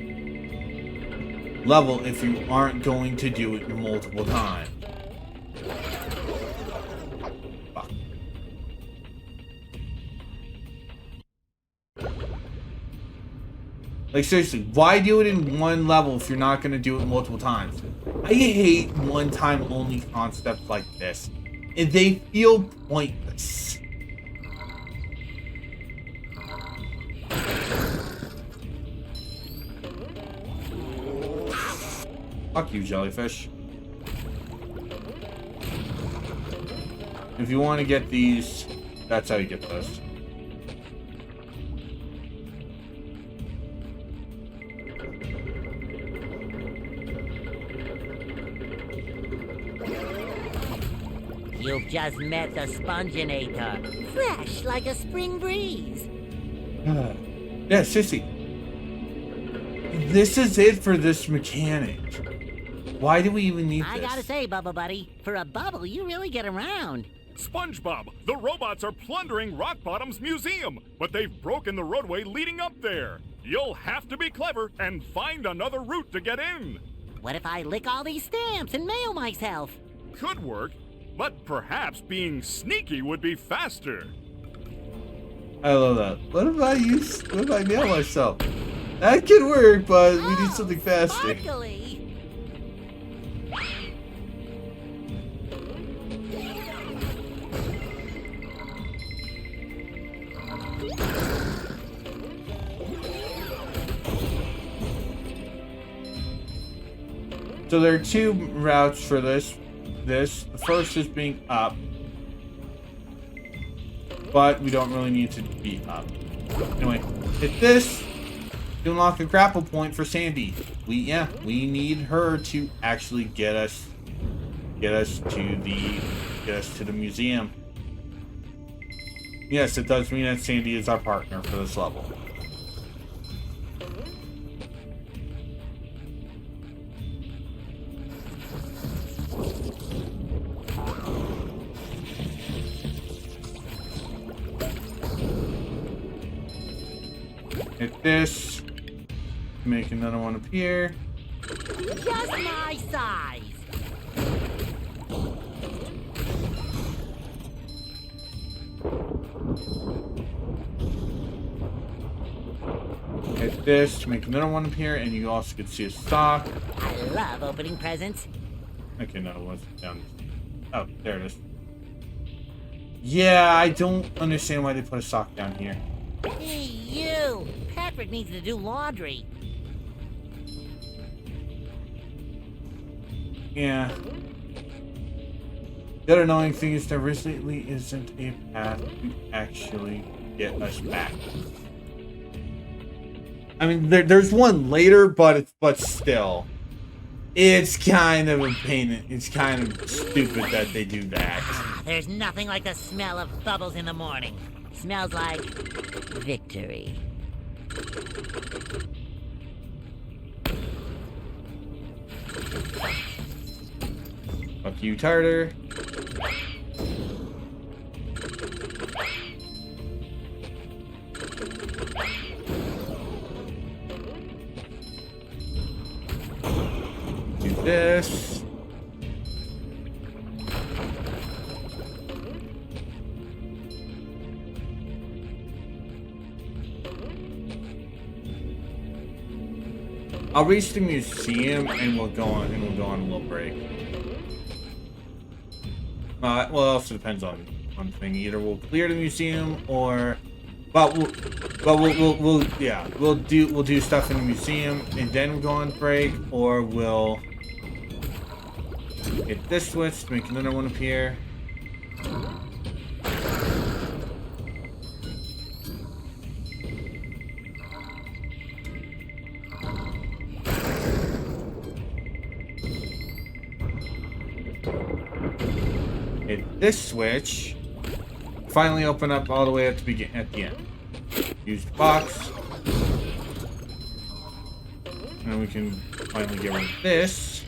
if you aren't going to do it multiple times? Fuck. Like, seriously, why do it in one level if you're not going to do it multiple times? I hate one-time only concepts like this. And they feel pointless. Fuck you, jellyfish. If you want to get these, that's how you get those. You've just met the Sponginator. Fresh like a spring breeze. Yeah, sissy. This is it for this mechanic. Why do we even need I this? gotta say, Bubble Buddy, for a bubble, you really get around. SpongeBob, the robots are plundering Rock Bottom's museum, but they've broken the roadway leading up there. You'll have to be clever and find another route to get in. What if I lick all these stamps and mail myself? Could work, but perhaps being sneaky would be faster. I love that. What if I mail myself? That could work, but we need something faster. Sparkly. So there are two routes for this. The first is being up, but we don't really need to be up. Anyway, hit this to unlock a grapple point for Sandy. We need her to actually get us to the museum. Yes, it does mean that Sandy is our partner for this level. Hit this. Make another one appear. Just my size. Hit this to make another one appear, and you also can see a sock. I love opening presents. Okay, no, it wasn't down. Oh, there it is. Yeah, I don't understand why they put a sock down here. Hey, you! Patrick needs to do laundry. Yeah. The other annoying thing is there really isn't a path to actually get us back. I mean, there's one later, but still, it's kind of a pain. It's kind of stupid that they do that. There's nothing like the smell of bubbles in the morning. Smells like victory. Fuck you, Tartar. Do this. I'll reach the museum and we'll go on a little break. Well, it also depends on one thing. Either we'll clear the museum or, we'll do stuff in the museum and then we'll go on break, or we'll hit this switch, make another one appear. Hit this switch. Finally open up all the way at the end. Use the box. And then we can finally get rid of this.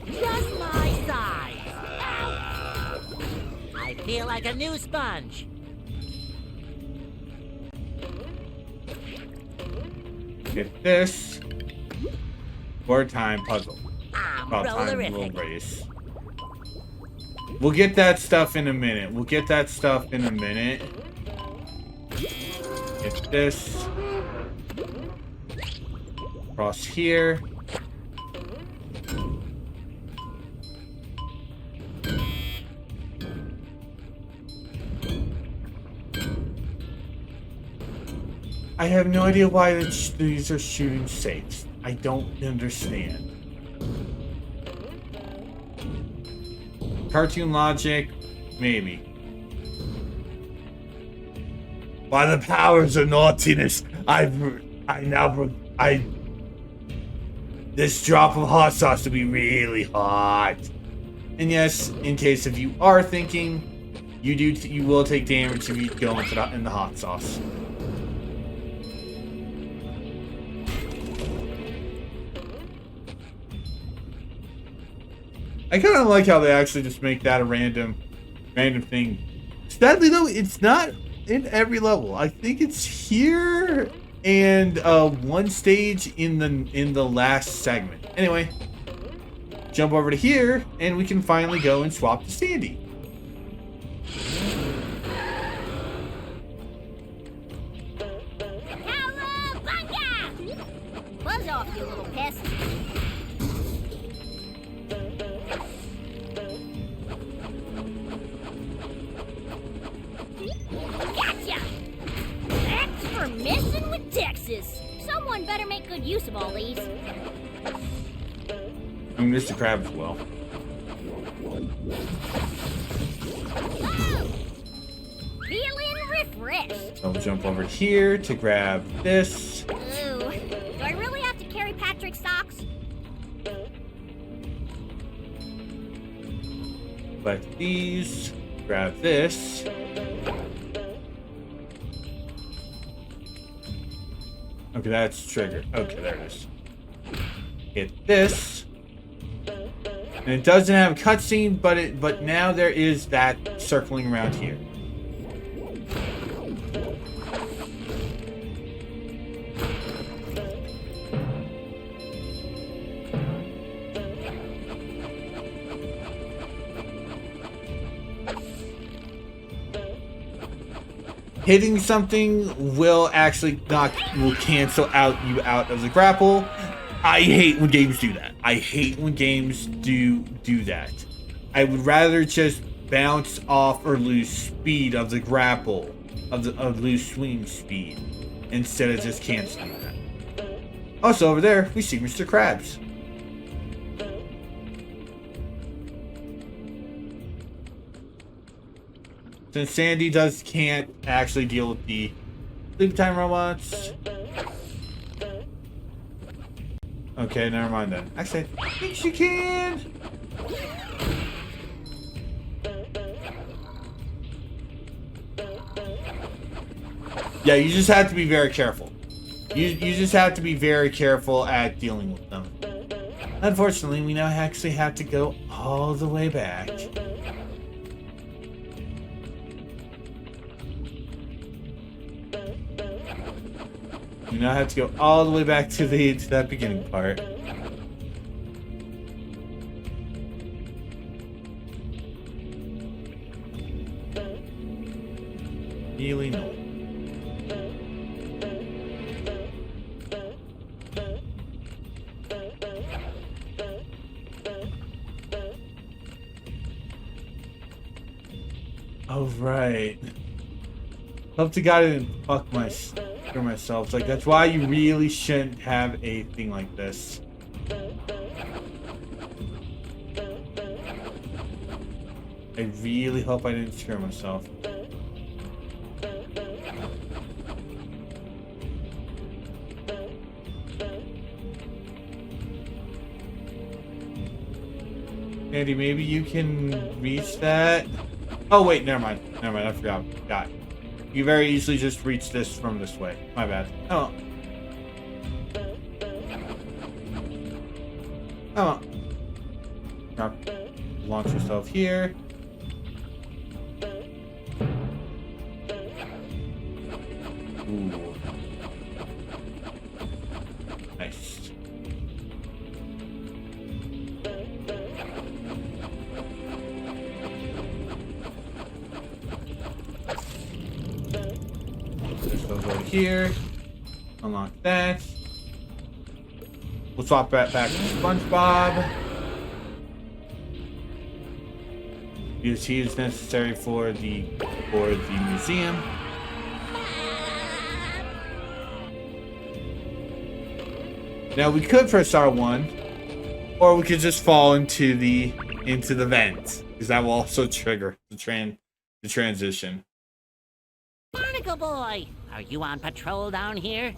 Just my size. I feel like a new sponge. Get this. Board time puzzle. I'm time little race. We'll get that stuff in a minute. Get this. Cross here. I have no idea why these are shooting safes. I don't understand. Cartoon logic, maybe. By the powers of naughtiness, this drop of hot sauce will be really hot. And yes, in case if you are thinking, you will take damage if you go into in the hot sauce. I kind of like how they actually just make that a random thing. Sadly though, it's not in every level. I think it's here and one stage in the last segment. Anyway, jump over to here and we can finally go and swap to Sandy. Cowabunga! Buzz off, you little pest. Gotcha! That's for messing with Texas. Someone better make good use of all these. I mean, Mr. Krabs as well. Oh! Feeling refreshed. So I'll jump over here to grab this. Ooh, do I really have to carry Patrick's socks? Collect these. Grab this. Okay, that's triggered. Okay, there it is. Hit this. And it doesn't have a cutscene, but now there is that circling around here. Hitting something will cancel you out of the grapple. I hate when games do that. I hate when games do that. I would rather just bounce off or lose speed of the grapple, of lose swing speed, instead of just canceling that. Also, over there, we see Mr. Krabs. Since Sandy can't actually deal with the sleep time robots. Okay, never mind then. Actually, I think she can. Yeah, you just have to be very careful. You just have to be very careful at dealing with them. Unfortunately, we now actually have to go all the way back. We now have to go all the way back to that beginning part. Really no. Oh right. Hope to God I didn't fuck myself. It's like that's why you really shouldn't have a thing like this. I really hope I didn't scare myself. Andy, maybe you can reach that. Oh wait, never mind. I forgot. Got it. You very easily just reach this from this way. My bad. Oh. Oh. Now, launch yourself here. Ooh. Nice. Go here. Unlock that. We'll swap that back to SpongeBob. Because he is necessary for the museum. Now we could press R1, or we could just fall into the vent, because that will also trigger the transition. Barnacle Boy, are you on patrol down here?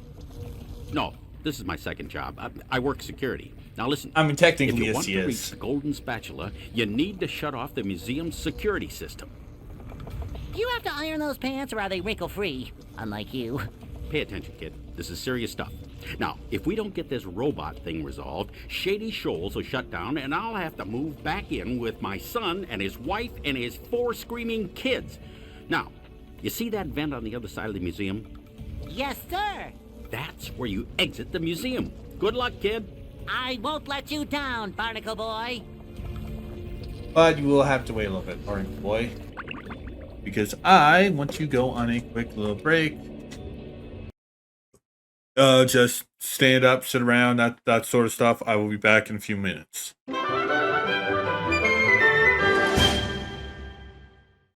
No, this is my second job. I work security. Now listen. I mean, technically, if you yes, want he to is. reach the golden spatula, you need to shut off the museum's security system. Do you have to iron those pants, or are they wrinkle-free? Unlike you. Pay attention, kid. This is serious stuff. Now, if we don't get this robot thing resolved, Shady Shoals will shut down, and I'll have to move back in with my son and his wife and his 4 screaming kids. Now, you see that vent on the other side of the museum? Yes, sir. That's where you exit the museum. Good luck, kid. I won't let you down, Barnacle Boy. But you will have to wait a little bit, Barnacle Boy. Because I want to go on a quick little break. Just stand up, sit around, that sort of stuff. I will be back in a few minutes.